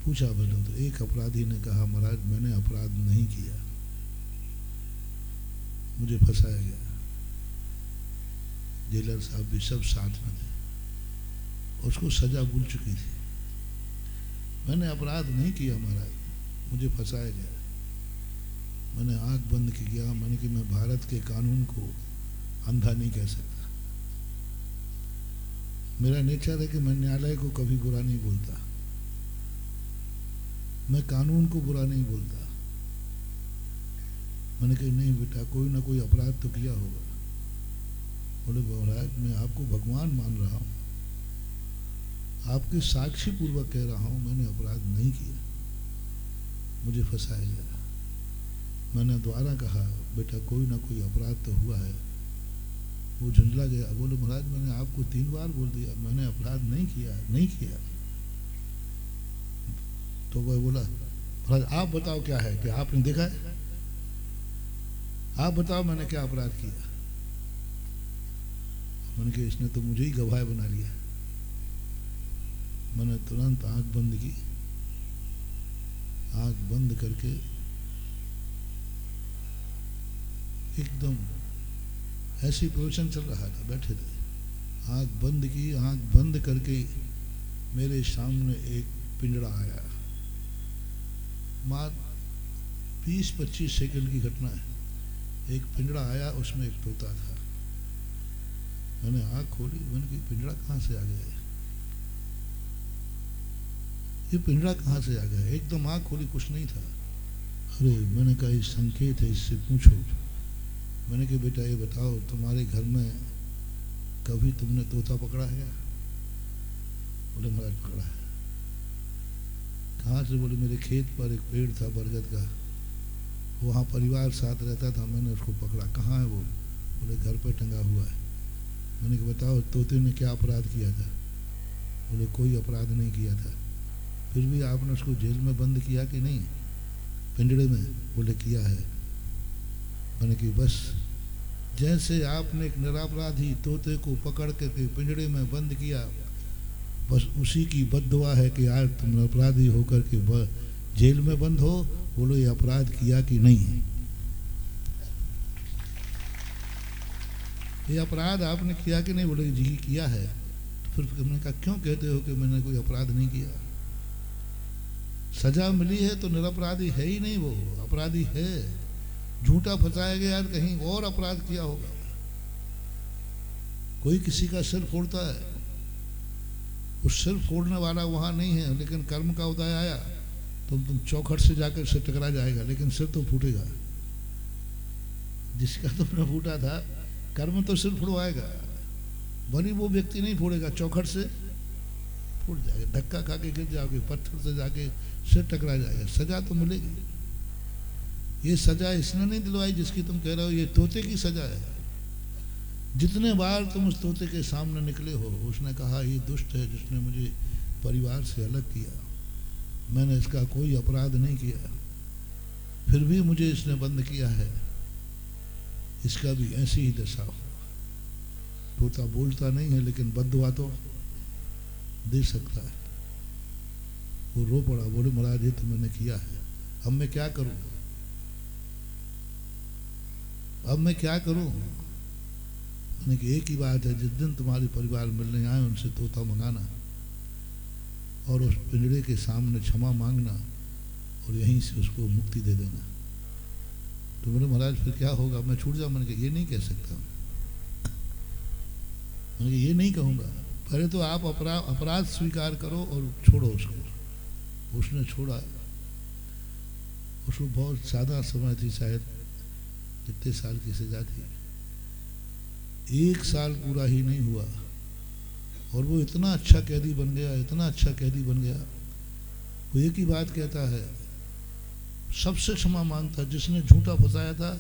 पूछा बोलो। तो एक अपराधी ने कहा, महाराज मैंने अपराध नहीं किया, मुझे फंसाया गया। जेलर साहब भी सब साथ में थे, उसको सजा भूल चुकी थी। मैंने अपराध नहीं किया महाराज, मुझे फंसाया गया। मैंने आंख बंद की गया, मैंने कि मैं भारत के कानून को अंधा नहीं कह सकता। मेरा नेचर है कि मैं न्यायालय को कभी बुरा नहीं बोलता, मैं कानून को बुरा नहीं बोलता। मैंने कहा नहीं बेटा, कोई ना कोई अपराध तो किया होगा। बोले महाराज मैं आपको भगवान मान रहा हूँ, आपके साक्षी पूर्वक कह रहा हूँ मैंने अपराध नहीं किया, मुझे फंसाया गया। मैंने दोबारा कहा बेटा कोई ना कोई अपराध तो हुआ है, वो झुंझला गया। बोले महाराज मैंने आपको 3 बार बोल दिया मैंने अपराध नहीं किया, नहीं किया। तो वह बोला महाराज आप बताओ क्या है, कि आपने देखा है, आप बताओ मैंने क्या अपराध किया। मैंने कहा इसने तो मुझे ही गवाह बना लिया। मैंने तुरंत आंख बंद की, आंख बंद करके एकदम ऐसी प्रवचन चल रहा था, बैठे थे, आंख बंद की, आंख बंद करके मेरे सामने एक पिंजड़ा आया। मात्र 20-25 सेकंड की घटना है। एक पिंजड़ा आया, उसमें एक तोता था। मैंने आंख खोली, मैंने कहा पिंजड़ा कहाँ से आ गया, ये पिंजड़ा कहाँ से आ गया। एकदम आंख खोली, कुछ नहीं था। अरे मैंने कहा ये संकेत है, इससे पूछो। मैंने कहा बेटा ये बताओ तुम्हारे घर में कभी तुमने तोता पकड़ा है क्या। बोले महाराज पकड़ा है। कहाँ से। बोले मेरे खेत पर एक पेड़ था बरगद का, वहाँ परिवार साथ रहता था, मैंने उसको पकड़ा। कहाँ है वो। बोले घर पर टंगा हुआ है। मैंने कहा बताओ तोते ने क्या अपराध किया था। बोले कोई अपराध नहीं किया था। फिर भी आपने उसको जेल में बंद किया कि नहीं, पिंजड़े में। बोले किया है। मैंने कि बस जैसे आपने एक निरपराधी तोते को पकड़ के पिंजड़े में बंद किया, बस उसी की बद्दुआ है कि आज तुम अपराधी होकर के जेल में बंद हो। बोलो ये अपराध किया कि नहीं है, ये अपराध आपने किया कि नहीं। बोले जी किया है। तो फिर मैंने कहा क्यों कहते हो कि मैंने कोई अपराध नहीं किया। सजा मिली है तो निरपराधी है ही नहीं, वो अपराधी है। झूठा फंसाया गया, कहीं और अपराध किया होगा। कोई किसी का सिर फोड़ता है, उस सिर फोड़ने वाला वहां नहीं है, लेकिन कर्म का उदय आया तो तुम चौखट से जाकर सिर टकरा जाएगा, लेकिन सिर तो फूटेगा। जिसका तुमने फूटा था कर्म तो सिर फुड़वाएगा, भली वो व्यक्ति नहीं फोड़ेगा, चौखट से फूट जाएगा, धक्का खा के गिर जाओगे, पत्थर से जाके सिर टकरा जाएगा। सजा तो मिलेगी। ये सजा इसने नहीं दिलवाई जिसकी तुम कह रहे हो, ये तोते की सजा है। जितने बार तुम उस तोते के सामने निकले हो, उसने कहा ये दुष्ट है जिसने मुझे परिवार से अलग किया, मैंने इसका कोई अपराध नहीं किया, फिर भी मुझे इसने बंद किया है, इसका भी ऐसी ही दशा हो। तोता बोलता नहीं है लेकिन बद्दुआ तो दे सकता है। वो रो पड़ा, बोले महाराज ये तो मैंने किया है, अब मैं क्या करूं, अब मैं क्या करूं। मैंने कि एक ही बात है, जिस दिन तुम्हारे परिवार मिलने आए उनसे तोता मंगाना और उस पिंजड़े के सामने क्षमा मांगना और यहीं से उसको मुक्ति दे देना। तो बोले महाराज फिर क्या होगा, मैं छूट जाऊँ। मैंने कहा ये नहीं कह सकता, मैंने कहा ये नहीं कहूँगा। पहले तो आप अपराध स्वीकार करो और छोड़ो उसको। उसने छोड़ा। उसको बहुत ज़्यादा समय थी, शायद कितने साल की सजा थी, 1 साल पूरा ही नहीं हुआ और वो इतना अच्छा कैदी बन गया, इतना अच्छा कैदी बन गया। वो एक ही बात कहता है, सबसे क्षमा मांगता। जिसने झूठा फंसाया था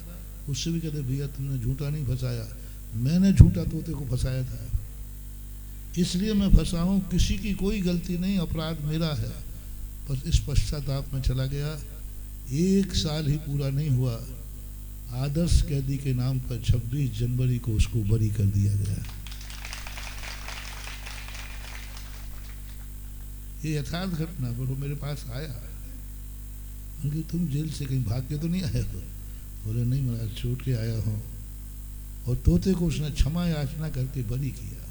उससे भी कहते भैया तुमने झूठा नहीं फंसाया, मैंने झूठा तोते को फंसाया था, इसलिए मैं फंसा हूँ। किसी की कोई गलती नहीं, अपराध मेरा है। बस इस पश्चाताप में चला गया। 1 साल ही पूरा नहीं हुआ, आदर्श कैदी के नाम पर 26 जनवरी को उसको बरी कर दिया गया। ये यथार्थ घटना। वो मेरे पास आया, उनकी तुम जेल से कहीं भाग के तो नहीं आए हो? बोले नहीं महाराज, छूट के आया हूँ। और तोते को उसने क्षमा याचना करके बरी किया।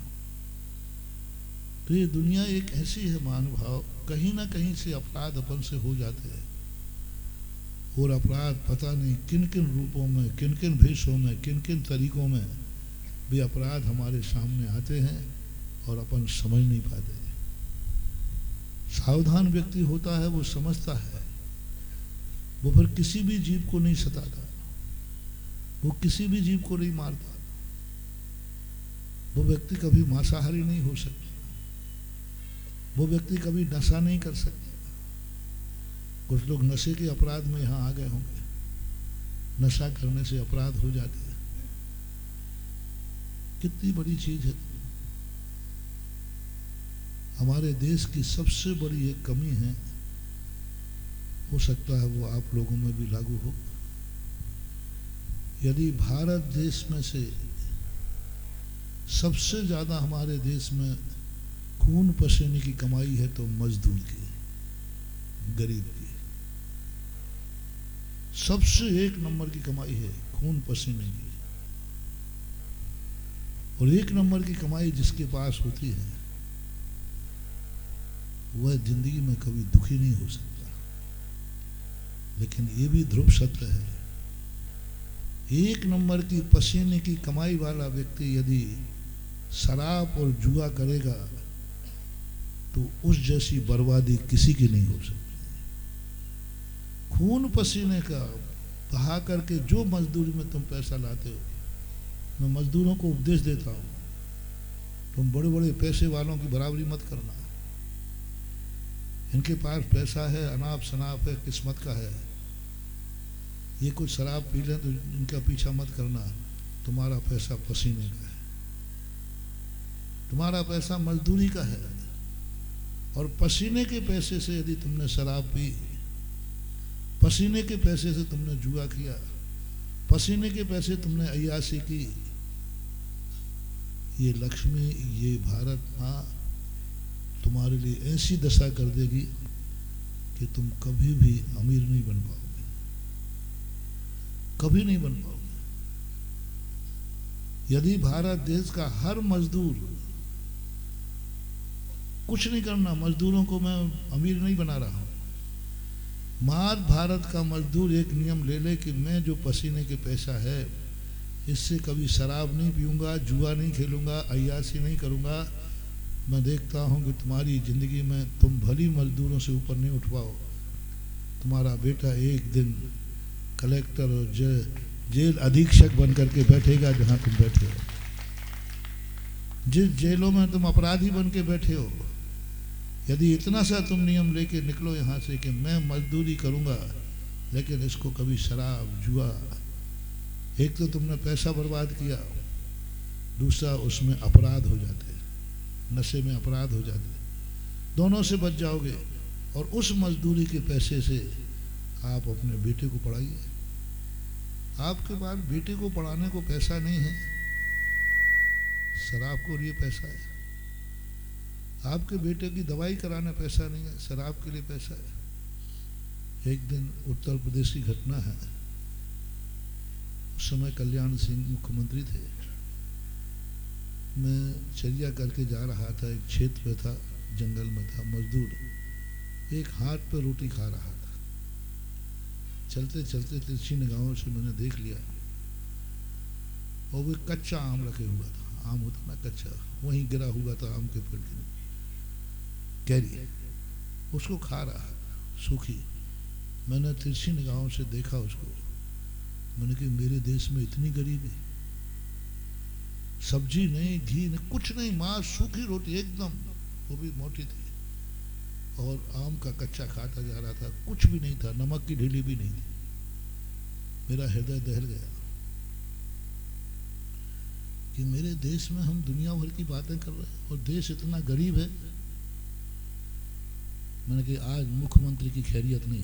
तो ये दुनिया एक ऐसी है महानुभाव, कहीं ना कहीं से अपराध अपन से हो जाते हैं। और अपराध पता नहीं किन किन रूपों में, किन किन भेषों में, किन किन तरीकों में भी अपराध हमारे सामने आते हैं और अपन समझ नहीं पाते। सावधान व्यक्ति होता है, वो समझता है, वो फिर किसी भी जीव को नहीं सताता, वो किसी भी जीव को नहीं मारता। वो व्यक्ति कभी मांसाहारी नहीं हो सकता, वो व्यक्ति कभी नशा नहीं कर सकता। कुछ लोग नशे के अपराध में यहाँ आ गए होंगे, नशा करने से अपराध हो जाते हैं। कितनी बड़ी चीज है। हमारे देश की सबसे बड़ी एक कमी है, हो सकता है वो आप लोगों में भी लागू हो। यदि भारत देश में से सबसे ज्यादा हमारे देश में खून पसीने की कमाई है तो मजदूर की, गरीब की। सबसे 1 नंबर की कमाई है खून पसीने की। और 1 नंबर की कमाई जिसके पास होती है वह जिंदगी में कभी दुखी नहीं हो सकता। लेकिन ये भी ध्रुव सत्य है, 1 नंबर की पसीने की कमाई वाला व्यक्ति यदि शराब और जुआ करेगा तो उस जैसी बर्बादी किसी की नहीं हो सकती। खून पसीने का बहा करके जो मजदूरी में तुम पैसा लाते हो, मैं मजदूरों को उपदेश देता हूं, तुम बड़े बड़े पैसे वालों की बराबरी मत करना। इनके पास पैसा है, अनाप शनाप है, किस्मत का है, ये कुछ शराब पी लें तो इनका पीछा मत करना। तुम्हारा पैसा पसीने का है, तुम्हारा पैसा मजदूरी का है। और पसीने के पैसे से यदि तुमने शराब पी, पसीने के पैसे से तुमने जुआ किया, पसीने के पैसे तुमने अय्याशी की, ये लक्ष्मी, ये भारत माँ तुम्हारे लिए ऐसी दशा कर देगी कि तुम कभी भी अमीर नहीं बन पाओगे, कभी नहीं बन पाओगे। यदि भारत देश का हर मजदूर, कुछ नहीं करना, मजदूरों को मैं अमीर नहीं बना रहा हूं, मार भारत का मजदूर एक नियम ले ले कि मैं जो पसीने के पैसा है इससे कभी शराब नहीं पीऊंगा, जुआ नहीं खेलूंगा, अय्याशी नहीं करूंगा। मैं देखता हूं कि तुम्हारी जिंदगी में तुम भली मजदूरों से ऊपर नहीं उठ पाओ। तुम्हारा बेटा एक दिन कलेक्टर और जेल अधीक्षक बन करके बैठेगा जहां तुम बैठे हो। जिस जेलों में तुम अपराधी बन के बैठे हो, यदि इतना सा तुम नियम लेके निकलो यहाँ से कि मैं मजदूरी करूँगा लेकिन इसको कभी शराब जुआ, एक तो तुमने पैसा बर्बाद किया, दूसरा उसमें अपराध हो जाते, नशे में अपराध हो जाते, दोनों से बच जाओगे। और उस मजदूरी के पैसे से आप अपने बेटे को पढ़ाइए। आपके पास बेटे को पढ़ाने को पैसा नहीं है, शराब के लिए पैसा है। आपके बेटे की दवाई कराने पैसा नहीं है, शराब के लिए पैसा है। एक दिन उत्तर प्रदेश की घटना है, उस समय कल्याण सिंह मुख्यमंत्री थे। मैं चर्या करके जा रहा था, एक क्षेत्र में था, जंगल में था, मजदूर एक हाथ पर रोटी खा रहा था। चलते चलते तिरछी निगाहों से मैंने देख लिया और वो कच्चा आम रखे हुआ था, आम होता ना कच्चा, वहीं गिरा हुआ था आम के पेड़ के, कैरी, उसको खा रहा सूखी। मैंने तिरछी निगाहों से देखा उसको, मैंने कहा मेरे देश में इतनी गरीबी, सब्जी नहीं, घी नहीं, कुछ नहीं, मांस, सूखी रोटी एकदम, वो भी मोटी थी, और आम का कच्चा खाता जा रहा था, कुछ भी नहीं था, नमक की ढीली भी नहीं थी। मेरा हृदय दहल गया कि मेरे देश में हम दुनिया भर की बातें कर रहे हैं और देश इतना गरीब है। मैंने कहा आज मुख्यमंत्री की खैरियत नहीं,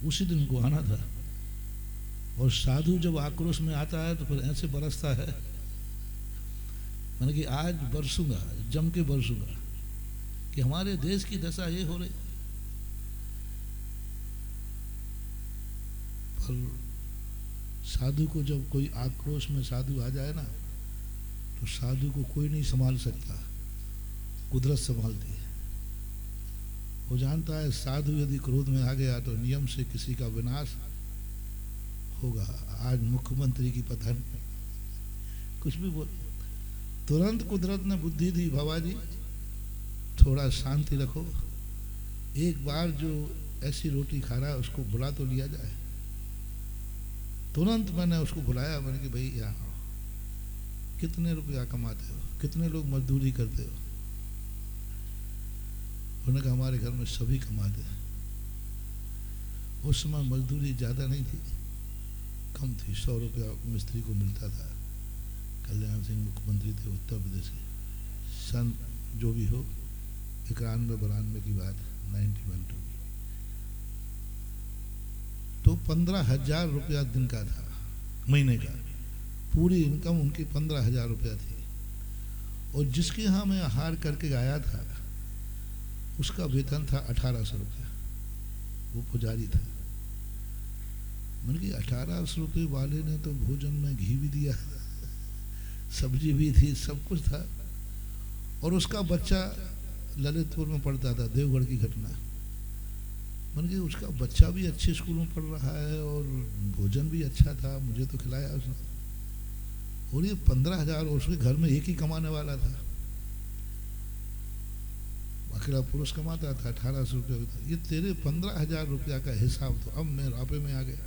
उसी दिन को आना था। और साधु जब आक्रोश में आता है तो फिर ऐसे बरसता है। मैंने कहा आज बरसूंगा, जम के बरसूंगा कि हमारे देश की दशा ये हो रही। पर साधु को जब कोई आक्रोश में साधु आ जाए ना, तो साधु को कोई नहीं संभाल सकता, कुदरत संभालती है। वो जानता है साधु यदि क्रोध में आ गया तो नियम से किसी का विनाश होगा। आज मुख्यमंत्री की पता नहीं, कुछ भी बोल, तुरंत कुदरत ने बुद्धि दी, बाबा जी थोड़ा शांति रखो, एक बार जो ऐसी रोटी खा रहा है उसको बुला तो लिया जाए। तुरंत मैंने उसको बुलाया, मैंने कहा भाई यहाँ कितने रुपया कमाते हो, कितने लोग मजदूरी करते हो? उन्होंने कहा हमारे घर में सभी कमाते हैं। उस समय मजदूरी ज़्यादा नहीं थी, कम थी, 100 रुपया मिस्त्री को मिलता था। कल्याण सिंह मुख्यमंत्री थे उत्तर प्रदेश के, सन जो भी हो 91-92 की बात, 91-92 की। तो 15,000 रुपया दिन का था, महीने का, पूरी इनकम उनकी 15,000 रुपया थी। और जिसके यहाँ मैं आहार करके आया था उसका वेतन था 1,800 रुपया, वो पुजारी था। मैंने कहा 1,800 रुपये वाले ने तो भोजन में घी भी दिया, सब्जी भी थी, सब कुछ था। और उसका बच्चा ललितपुर में पढ़ता था, देवगढ़ की घटना। मैंने कहा उसका बच्चा भी अच्छे स्कूल में पढ़ रहा है और भोजन भी अच्छा था, मुझे तो खिलाया उसने। और ये 15,000, उसके घर में एक ही कमाने वाला था, अकेला पुरुष कमाता था, 1,800 रुपया। ये तेरे 15,000 रुपया का हिसाब। तो अब मैं रापे में आ गया,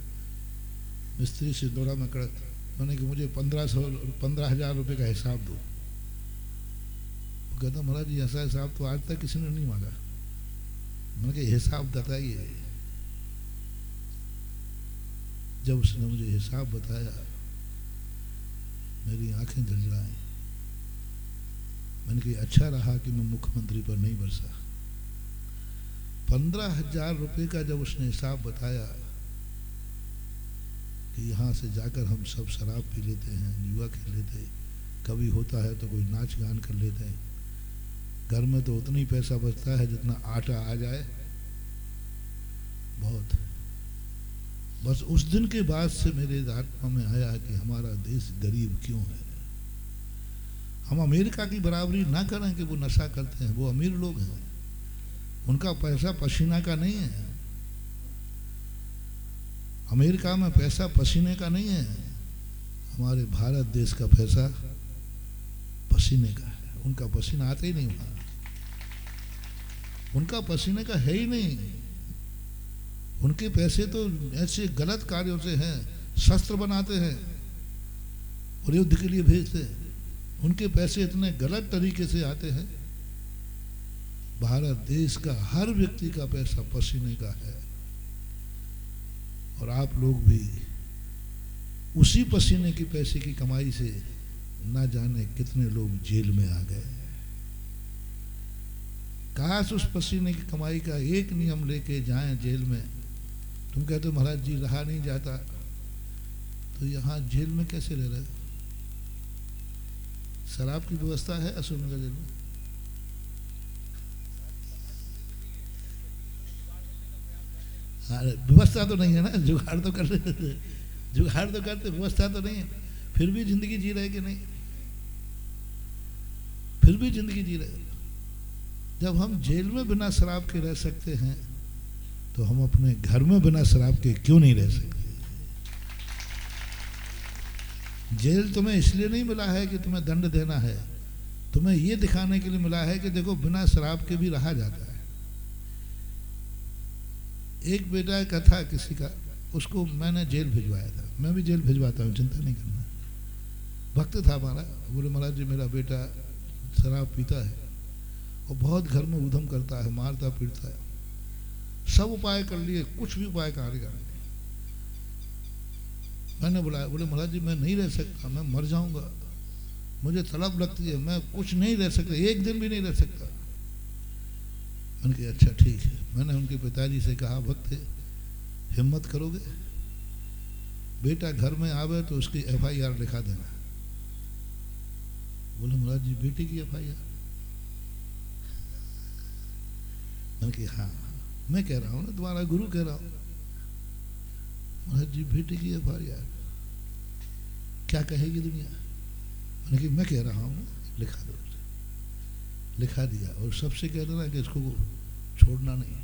मिस्त्री से दौड़ा मैं कर, मैंने कि मुझे 15,000 रुपये का हिसाब दो। वो कहता महाराज जी ऐसा हिसाब तो आज तक किसी ने नहीं मांगा। मैंने कहा हिसाब बताइए। जब उसने मुझे हिसाब बताया मेरी आंखें जलजलाई। मैंने कहा अच्छा रहा कि मैं मुख्यमंत्री पर नहीं बरसा। 15,000 रुपये का जब उसने हिसाब बताया कि यहाँ से जाकर हम सब शराब पी लेते हैं, जुआ खेल लेते हैं, कभी होता है तो कोई नाच गान कर लेते हैं, घर में तो उतना ही पैसा बचता है जितना आटा आ जाए, बहुत। बस उस दिन के बाद से मेरे आत्मा में आया कि हमारा देश गरीब क्यों है। हम अमेरिका की बराबरी ना करें कि वो नशा करते हैं, वो अमीर लोग हैं, उनका पैसा पसीना का नहीं है। अमेरिका में पैसा पसीने का नहीं है, हमारे भारत देश का पैसा पसीने का है। उनका पसीना आता ही नहीं वहाँ, उनका पसीने का है ही नहीं। उनके पैसे तो ऐसे गलत कार्यों से हैं, शस्त्र बनाते हैं और युद्ध के लिए भेजते हैं। उनके पैसे इतने गलत तरीके से आते हैं। भारत देश का हर व्यक्ति का पैसा पसीने का है। और आप लोग भी उसी पसीने की पैसे की कमाई से ना जाने कितने लोग जेल में आ गए। काश उस पसीने की कमाई का एक नियम लेके जाएं जेल में। तुम कहते हो महाराज जी रहा नहीं जाता, तो यहाँ जेल में कैसे रह रहे? शराब की व्यवस्था है अशोकनगर जेल में? व्यवस्था तो नहीं है ना, जुगाड़ तो कर रहे, जुगाड़ तो करते, व्यवस्था तो नहीं है। फिर भी जिंदगी जी रहे कि नहीं? फिर भी जिंदगी जी रहे। जब हम जेल में बिना शराब के रह सकते हैं तो हम अपने घर में बिना शराब के क्यों नहीं रह सकते? जेल तुम्हें इसलिए नहीं मिला है कि तुम्हें दंड देना है, तुम्हें ये दिखाने के लिए मिला है कि देखो बिना शराब के भी रहा जाता है। एक बेटा का था किसी का, उसको मैंने जेल भिजवाया था, मैं भी जेल भिजवाता हूँ, चिंता नहीं करना। भक्त था हमारा, बोले महाराज जी मेरा बेटा शराब पीता है और बहुत घर में उधम करता है, मारता पीटता है, सब उपाय कर लिए, कुछ भी उपाय कारगर नहीं। मैंने बुलाया, बोले महाराज जी मैं नहीं रह सकता, मैं मर जाऊंगा, मुझे तड़प लगती है, मैं कुछ नहीं रह सकता, एक दिन भी नहीं रह सकता। मैंने कहा अच्छा ठीक है। मैंने उनके पिताजी से कहा भक्त हिम्मत करोगे, बेटा घर में आवे तो उसकी FIR लिखा देना। बोले महाराज जी बेटे की FIR? मैंने कहा हाँ, मैं कह रहा हूँ ना, तुम्हारा गुरु कह रहा हूँ। महाराज जी बेटे की FIR क्या कहेगी दुनिया? मैंने कहा मैं कह रहा हूँ ना, लिखा दो। लिखा दिया और सबसे कह देना कि इसको छोड़ना नहीं।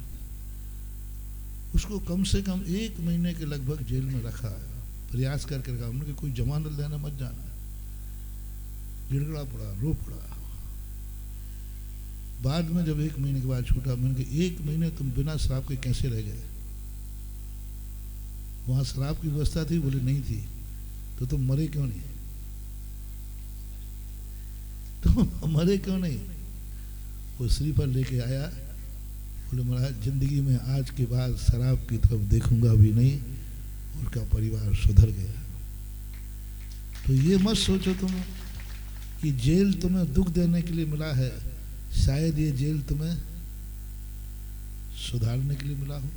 उसको कम से कम 1 महीने के लगभग जेल में रखा है, प्रयास करके रखा। उन्होंने कोई जमानत लेने मत जाना। गिड़गड़ा पड़ा, रो पड़ा। बाद में जब 1 महीने के बाद छूटा, मैंने कहा 1 महीने तुम बिना शराब के कैसे रह गए? वहां शराब की व्यवस्था थी? बोले नहीं थी। तो तुम मरे क्यों नहीं? तुम मरे क्यों नहीं? वो श्रीफल लेके आया, बोले महाराज जिंदगी में आज के बाद शराब की तरफ देखूंगा भी नहीं। उनका परिवार सुधर गया। तो ये मत सोचो तुम कि जेल तुम्हें दुख देने के लिए मिला है, शायद ये जेल तुम्हें सुधारने के लिए मिला हो।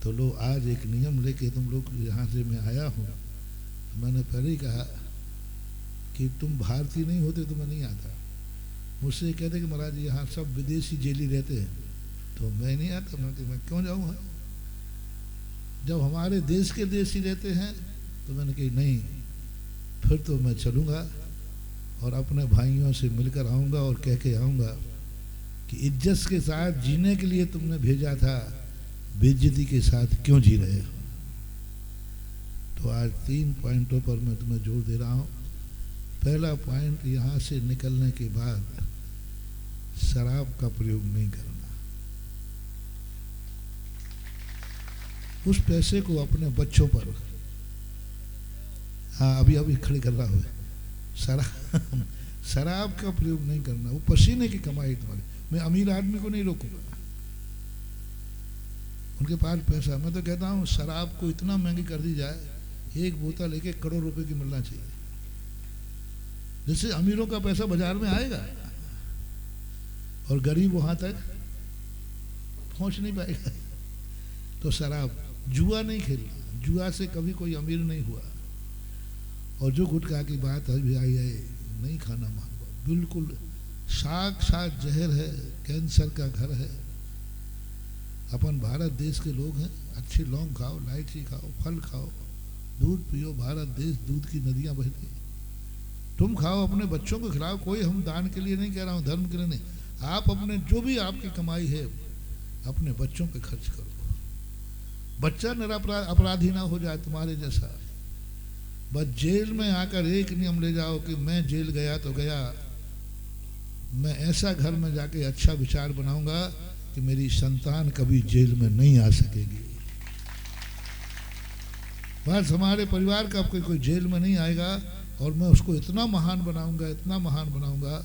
तो लो आज एक नियम लेके तुम लोग यहाँ से मैं आया हूँ। मैंने पहले ही कहा कि तुम भारतीय नहीं होते तो मैं नहीं आता। मुझसे कहते कि महाराज यहाँ सब विदेशी जेली रहते हैं, तो मैं नहीं आता। मैं क्यों जाऊँ? जब हमारे देश के देशी रहते हैं तो मैंने कही नहीं, फिर तो मैं चलूँगा और अपने भाइयों से मिलकर आऊँगा और कह के आऊँगा कि इज्जत के साथ जीने के लिए तुमने भेजा था, बेइज्जती के साथ क्यों जी रहे हो। तो आज 3 पॉइंटों पर मैं तुम्हें जोर दे रहा हूँ। पहला पॉइंट, यहाँ से निकलने के बाद शराब का प्रयोग नहीं करना। उस पैसे को अपने बच्चों पर, हाँ अभी खड़े कर रहा हो, शराब का प्रयोग नहीं करना। वो पसीने की कमाई तुम्हारी। मैं अमीर आदमी को नहीं रोकूंगा, उनके पास पैसा। मैं तो कहता हूँ शराब को इतना महंगी कर दी जाए, 1 बोतल 1-1 करोड़ रुपए की मिलना चाहिए, जिससे अमीरों का पैसा बाजार में आएगा और गरीब वहां तक पहुंच नहीं पाएगा। तो शराब, जुआ नहीं खेलना। जुआ से कभी कोई अमीर नहीं हुआ। और जो गुटखा की बात अभी आई है, नहीं खाना मांगो, बिल्कुल साक्षात जहर है, कैंसर का घर है। अपन भारत देश के लोग हैं, अच्छी लौंग खाओ, इलायची खाओ, फल खाओ, दूध पियो। भारत देश दूध की नदियां बहती। तुम खाओ, अपने बच्चों को खिलाओ। कोई हम दान के लिए नहीं कह रहा हूँ, धर्म के लिए नहीं। आप अपने जो भी आपकी कमाई है अपने बच्चों पे खर्च करो। बच्चा निरपराध अपराधी ना हो जाए तुम्हारे जैसा। बस जेल में आकर एक नियम ले जाओ कि मैं जेल गया तो गया, मैं ऐसा घर में जाके अच्छा विचार बनाऊंगा कि मेरी संतान कभी जेल में नहीं आ सकेगी। बस हमारे परिवार का कोई जेल में नहीं आएगा और मैं उसको इतना महान बनाऊंगा, इतना महान बनाऊंगा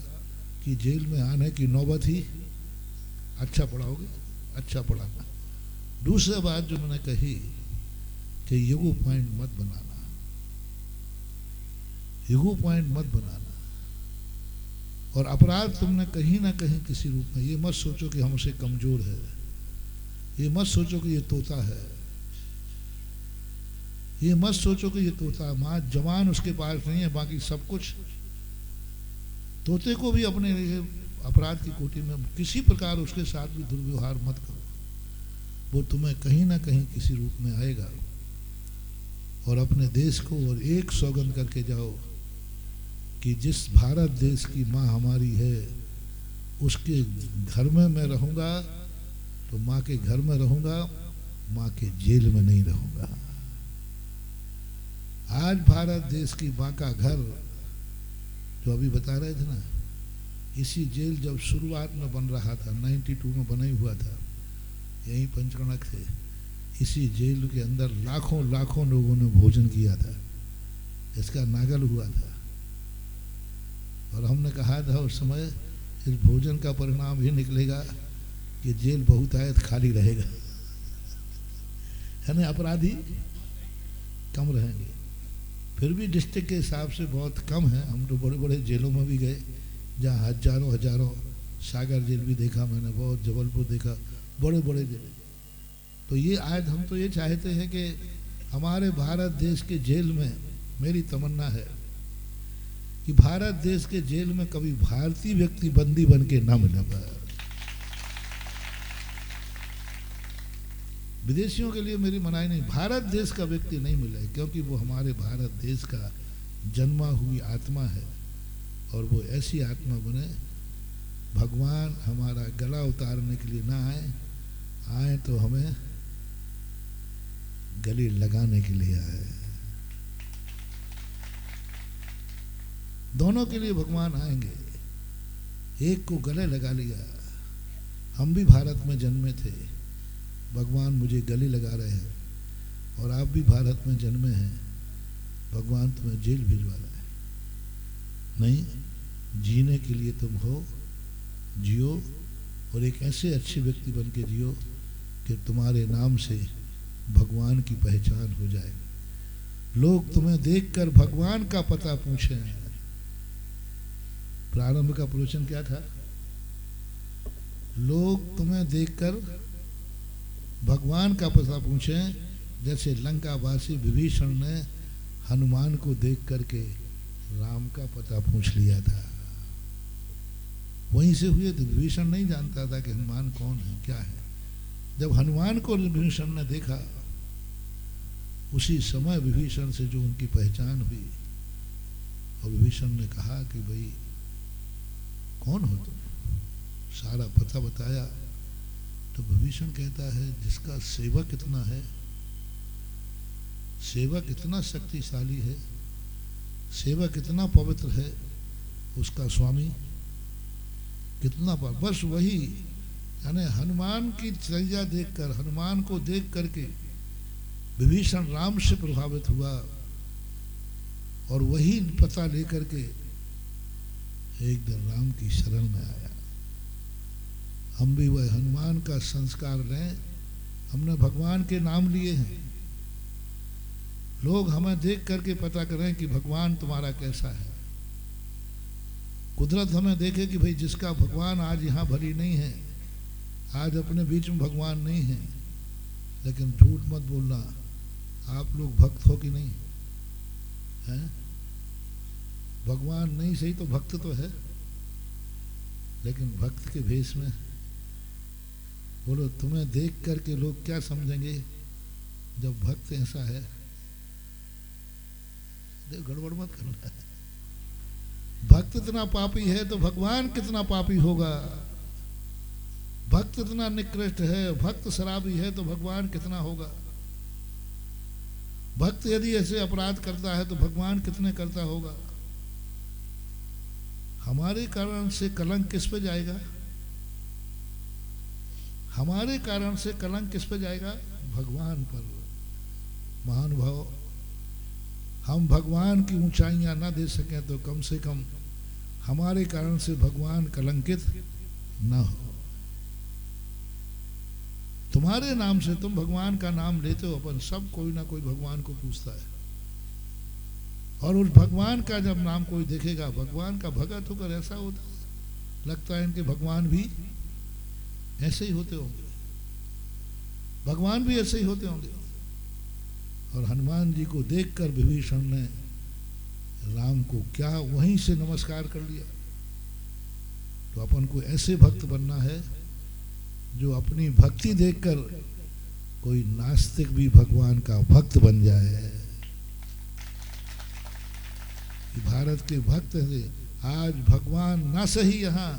कि जेल में आने की नौबत ही। अच्छा पढ़ाओगे, अच्छा पढ़ाना। दूसरी बात जो मैंने कही कि ईगो पॉइंट मत बनाना, ईगो पॉइंट मत बनाना। और अपराध तुमने कहीं ना कहीं किसी रूप में, ये मत सोचो कि हमसे कमजोर है, ये मत सोचो कि ये तोता है, ये मत सोचो कि ये तोता माँ जवान उसके पास नहीं है, बाकी सब कुछ। तोते को भी अपने अपराध की कोटि में किसी प्रकार उसके साथ भी दुर्व्यवहार मत करो, वो तुम्हें कहीं ना कहीं किसी रूप में आएगा। और अपने देश को और एक सौगंध करके जाओ कि जिस भारत देश की माँ हमारी है उसके घर में मैं रहूँगा तो माँ के घर में रहूँगा, माँ के जेल में नहीं रहूँगा। आज भारत देश की बांका घर जो अभी बता रहे थे ना, इसी जेल जब शुरुआत में बन रहा था, 92 में बना ही हुआ था, यही पंचकर्णक थे, इसी जेल के अंदर लाखों लाखों लोगों ने भोजन किया था, इसका नागल हुआ था। और हमने कहा था उस समय इस भोजन का परिणाम ये निकलेगा कि जेल बहुतायत खाली रहेगा, यानी अपराधी कम रहेंगे। फिर भी डिस्ट्रिक्ट के हिसाब से बहुत कम है। हम तो बड़े बड़े जेलों में भी गए जहाँ हजारों हजारों, सागर जेल भी देखा मैंने, बहुत जबलपुर देखा, बड़े बड़े जेल। तो ये आज हम तो ये चाहते हैं कि हमारे भारत देश के जेल में, मेरी तमन्ना है कि भारत देश के जेल में कभी भारतीय व्यक्ति बंदी बन के ना मिले पाए। विदेशियों के लिए मेरी मनाही नहीं, भारत देश का व्यक्ति नहीं मिला है, क्योंकि वो हमारे भारत देश का जन्मा हुई आत्मा है। और वो ऐसी आत्मा बने, भगवान हमारा गला उतारने के लिए ना आए तो हमें गले लगाने के लिए आए। दोनों के लिए भगवान आएंगे। एक को गले लगा लिया, हम भी भारत में जन्मे थे, भगवान मुझे गले लगा रहे हैं, और आप भी भारत में जन्मे हैं, भगवान तुम्हें जेल भिजवा रहा है। नहीं, जीने के लिए तुम हो, जियो, और एक ऐसे अच्छे व्यक्ति बन के जियो कि तुम्हारे नाम से भगवान की पहचान हो जाए, लोग तुम्हें देखकर भगवान का पता पूछें। प्रारंभ का प्रवचन क्या था? लोग तुम्हें देखकर भगवान का पता पूछें, जैसे लंकावासी विभीषण ने हनुमान को देख करके राम का पता पूछ लिया था। वहीं से हुए थे। विभीषण नहीं जानता था कि हनुमान कौन है, क्या है। जब हनुमान को विभीषण ने देखा, उसी समय विभीषण से जो उनकी पहचान हुई, और विभीषण ने कहा कि भाई कौन हो तुम, सारा पता बताया। तो विभीषण कहता है, जिसका सेवक इतना है, सेवक इतना शक्तिशाली है, सेवक इतना पवित्र है, उसका स्वामी कितना बस वही, यानी हनुमान की चर्या देखकर, हनुमान को देख करके विभीषण राम से प्रभावित हुआ, और वही पता लेकर के एक दिन राम की शरण में आया। हम भी वह हनुमान का संस्कार लें, हमने भगवान के नाम लिए हैं। लोग हमें देख करके पता करें कि भगवान तुम्हारा कैसा है। कुदरत हमें देखे कि भाई जिसका भगवान आज यहाँ भरी नहीं है, आज अपने बीच में भगवान नहीं है, लेकिन झूठ मत बोलना, आप लोग भक्त हो कि नहीं हैं? भगवान नहीं सही तो भक्त तो है, लेकिन भक्त के भेष में। बोलो, तुम्हें देख करके लोग क्या समझेंगे जब भक्त ऐसा है? देख, गड़बड़ मत करना। भक्त इतना पापी है तो भगवान कितना पापी होगा। भक्त इतना निकृष्ट है, भक्त शराबी है तो भगवान कितना होगा। भक्त यदि ऐसे अपराध करता है तो भगवान कितने करता होगा। हमारे कारण से कलंक किस पे जाएगा? हमारे कारण से कलंक किस पे जाएगा? भगवान पर। महानुभाव, हम भगवान की ऊंचाइयां ना दे सकें तो कम से कम हमारे कारण से भगवान कलंकित ना हो। तुम्हारे नाम से तुम भगवान का नाम लेते हो, अपन सब कोई ना कोई भगवान को पूछता है, और उस भगवान का जब नाम कोई देखेगा, भगवान का भगत होकर ऐसा होता है, लगता है इनके भगवान भी ऐसे ही होते होंगे, भगवान भी ऐसे ही होते होंगे। और हनुमान जी को देखकर विभीषण ने राम को क्या वहीं से नमस्कार कर लिया। तो अपन को ऐसे भक्त बनना है जो अपनी भक्ति देखकर कोई नास्तिक भी भगवान का भक्त बन जाए। भारत के भक्त हैं, आज भगवान ना सही यहाँ,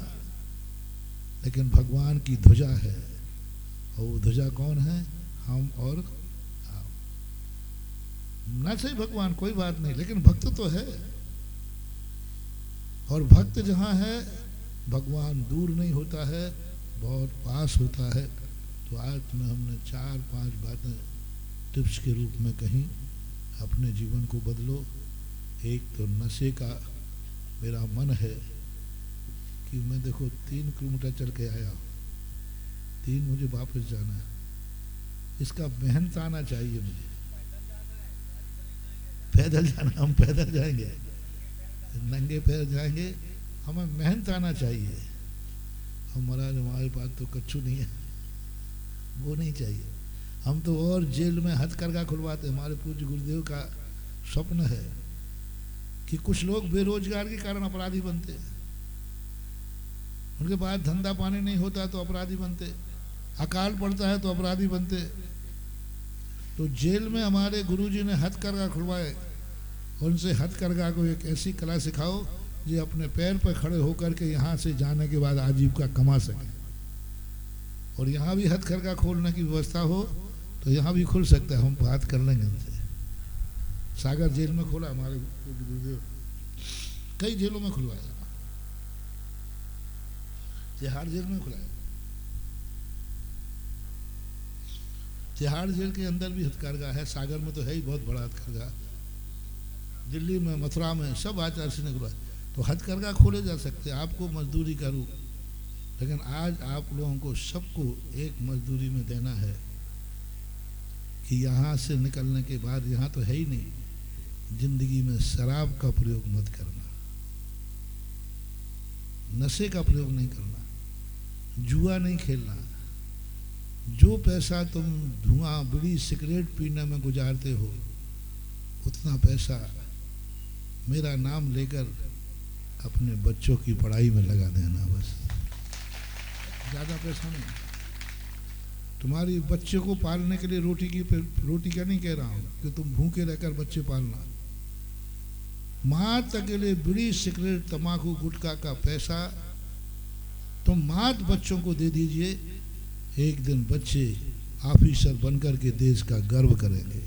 लेकिन भगवान की ध्वजा है, और वो ध्वजा कौन है? हम और आप। ना सही भगवान कोई बात नहीं, लेकिन भक्त तो है, और भक्त जहाँ है भगवान दूर नहीं होता है, बहुत पास होता है। तो आज में हमने 4-5 बातें टिप्स के रूप में कहीं, अपने जीवन को बदलो। एक तो नशे का मेरा मन है कि मैं देखो 3 किलोमीटर चल के आया, 3 मुझे वापस जाना है, इसका मेहनत आना चाहिए मुझे। पैदल जाना, हम पैदल जाएंगे, नंगे पैर जाएंगे, हमें मेहनत आना चाहिए। हमारे पास तो कच्छु नहीं है, वो नहीं चाहिए। हम तो और जेल में हथकरघा खुलवाते। हमारे पूज्य गुरुदेव का स्वप्न है कि कुछ लोग बेरोजगार के कारण अपराधी बनते, उनके पास धंधा पानी नहीं होता तो अपराधी बनते, अकाल पड़ता है तो अपराधी बनते। तो जेल में हमारे गुरुजी ने हथकरघा खुलवाए, उनसे हथकरघा को एक ऐसी कला सिखाओ जो अपने पैर पर खड़े होकर के यहाँ से जाने के बाद आजीविका कमा सके। और यहाँ भी हथकरघा खोलने की व्यवस्था हो तो यहाँ भी खुल सकता है, हम बात कर लेंगे उनसे। सागर जेल में खोला हमारे गुरुदेव, कई जेलों में खुलवाया, तिहाड़ जेल में खुलाया। तिहाड़ जेल के अंदर भी हथकरघा है, सागर में तो है ही बहुत बड़ा हथकरघा, दिल्ली में, मथुरा में सब आचार्य ने खुलवाया। तो हथकरघा खोले जा सकते, आपको मजदूरी का रूप। लेकिन आज आप लोगों को सबको एक मजदूरी में देना है कि यहाँ से निकलने के बाद, यहाँ तो है ही नहीं, जिंदगी में शराब का प्रयोग मत करना, नशे का प्रयोग नहीं करना, जुआ नहीं खेलना। जो पैसा तुम धुआं, बीड़ी, सिगरेट पीने में गुजारते हो, उतना पैसा मेरा नाम लेकर अपने बच्चों की पढ़ाई में लगा देना, बस, ज़्यादा पैसा नहीं। तुम्हारी बच्चे को पालने के लिए रोटी का नहीं कह रहा हूँ कि तुम भूखे रहकर बच्चे पालना। मात अकेले बीड़ी, सिगरेट, तंबाकू, गुटखा का पैसा तुम मात बच्चों को दे दीजिए, एक दिन बच्चे ऑफिसर बनकर के देश का गर्व करेंगे।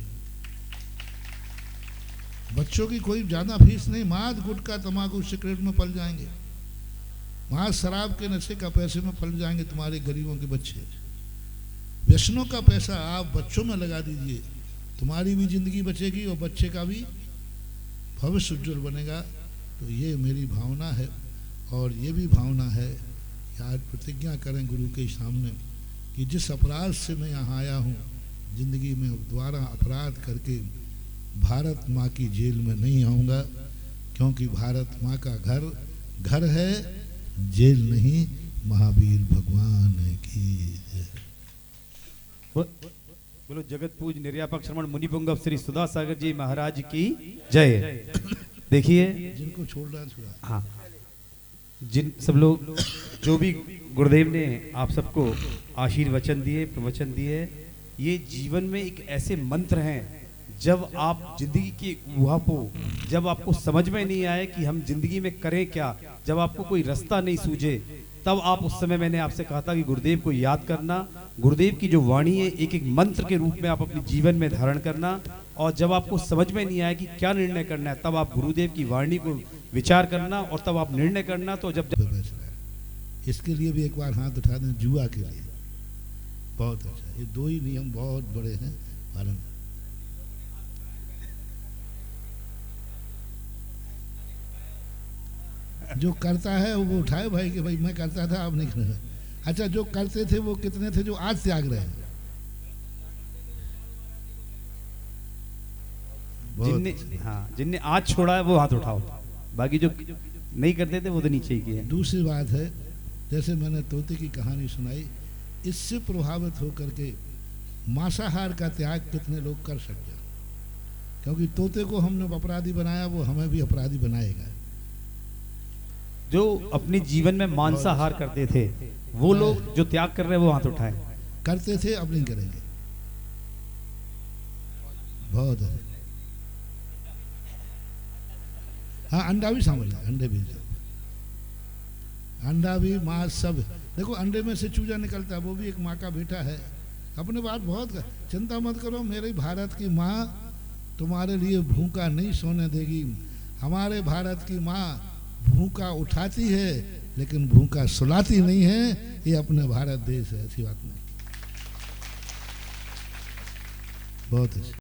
बच्चों की कोई ज्यादा फीस नहीं, मात गुटखा, तंबाकू, सिगरेट में पल जाएंगे, वहां शराब के नशे का पैसे में पल जाएंगे तुम्हारे गरीबों के बच्चे। व्यसनों का पैसा आप बच्चों में लगा दीजिए, तुम्हारी भी जिंदगी बचेगी और बच्चे का भी भविष्य उज्जवल बनेगा। तो ये मेरी भावना है, और ये भी भावना है कि आज प्रतिज्ञा करें गुरु के सामने कि जिस अपराध से मैं यहाँ आया हूँ, जिंदगी में दोबारा अपराध करके भारत माँ की जेल में नहीं आऊँगा, क्योंकि भारत माँ का घर घर है, जेल नहीं। महावीर भगवान की जय। बोलो जगत पूज निर्यापक श्रवण मुनि पुंगव श्री सुधा सागर जी महाराज की जय। देखिए जिनको छोड़ रहा छोड़ा, हाँ, जिन सब लोग जो भी गुरुदेव ने आप सबको आशीर्वचन दिए, प्रवचन दिए, ये जीवन में एक ऐसे मंत्र हैं, जब आप जिंदगी की ऊहापो, जब आपको समझ में नहीं आए कि हम जिंदगी में करें क्या, जब आपको कोई रास्ता नहीं सूझे, तब आप उस समय मैंने आपसे कहा था कि गुरुदेव को याद करना, गुरुदेव की जो वाणी है एक एक मंत्र के रूप में आप अपने जीवन में धारण करना। और जब आपको समझ में नहीं आए कि क्या निर्णय करना है, तब आप गुरुदेव की वाणी को विचार करना और तब आप निर्णय करना। तो जब इसके लिए भी एक बार हाथ उठा दें, जुआ के लिए बहुत अच्छा। ये 2 ही नियम बहुत बड़े हैं पालन। जो करता है वो उठाए भाई कि भाई मैं करता था, अब नहीं कर रहा। अच्छा, जो करते थे वो कितने थे जो आज त्याग रहे हैं? जिनने आज छोड़ा है वो हाथ उठाओ, बाकी जो नहीं करते थे वो तो नीचे ही किए। दूसरी बात है, जैसे मैंने तोते की कहानी सुनाई, इससे प्रभावित होकर के मांसाहार का त्याग कितने लोग कर सकते हैं? क्योंकि तोते को हमने अपराधी बनाया, वो हमें भी अपराधी बनाएगा। जो अपने जीवन में मांसाहार करते थे वो लोग जो त्याग कर रहे हैं वो हाथ उठाएं। करते थे, अब नहीं करेंगे। बहुत है। हाँ, अंडा भी शामिल है, अंडे भी, अंडा भी, मांस सब। देखो अंडे में से चूजा निकलता है, वो भी एक माँ का बेटा है। अपने बात बहुत चिंता मत करो, मेरी भारत की माँ तुम्हारे लिए भूखा नहीं सोने देगी। हमारे भारत की माँ भूखा उठाती है लेकिन भूखा सुलाती नहीं है। ये अपने भारत देश है, ऐसी बात नहीं। बहुत अच्छी।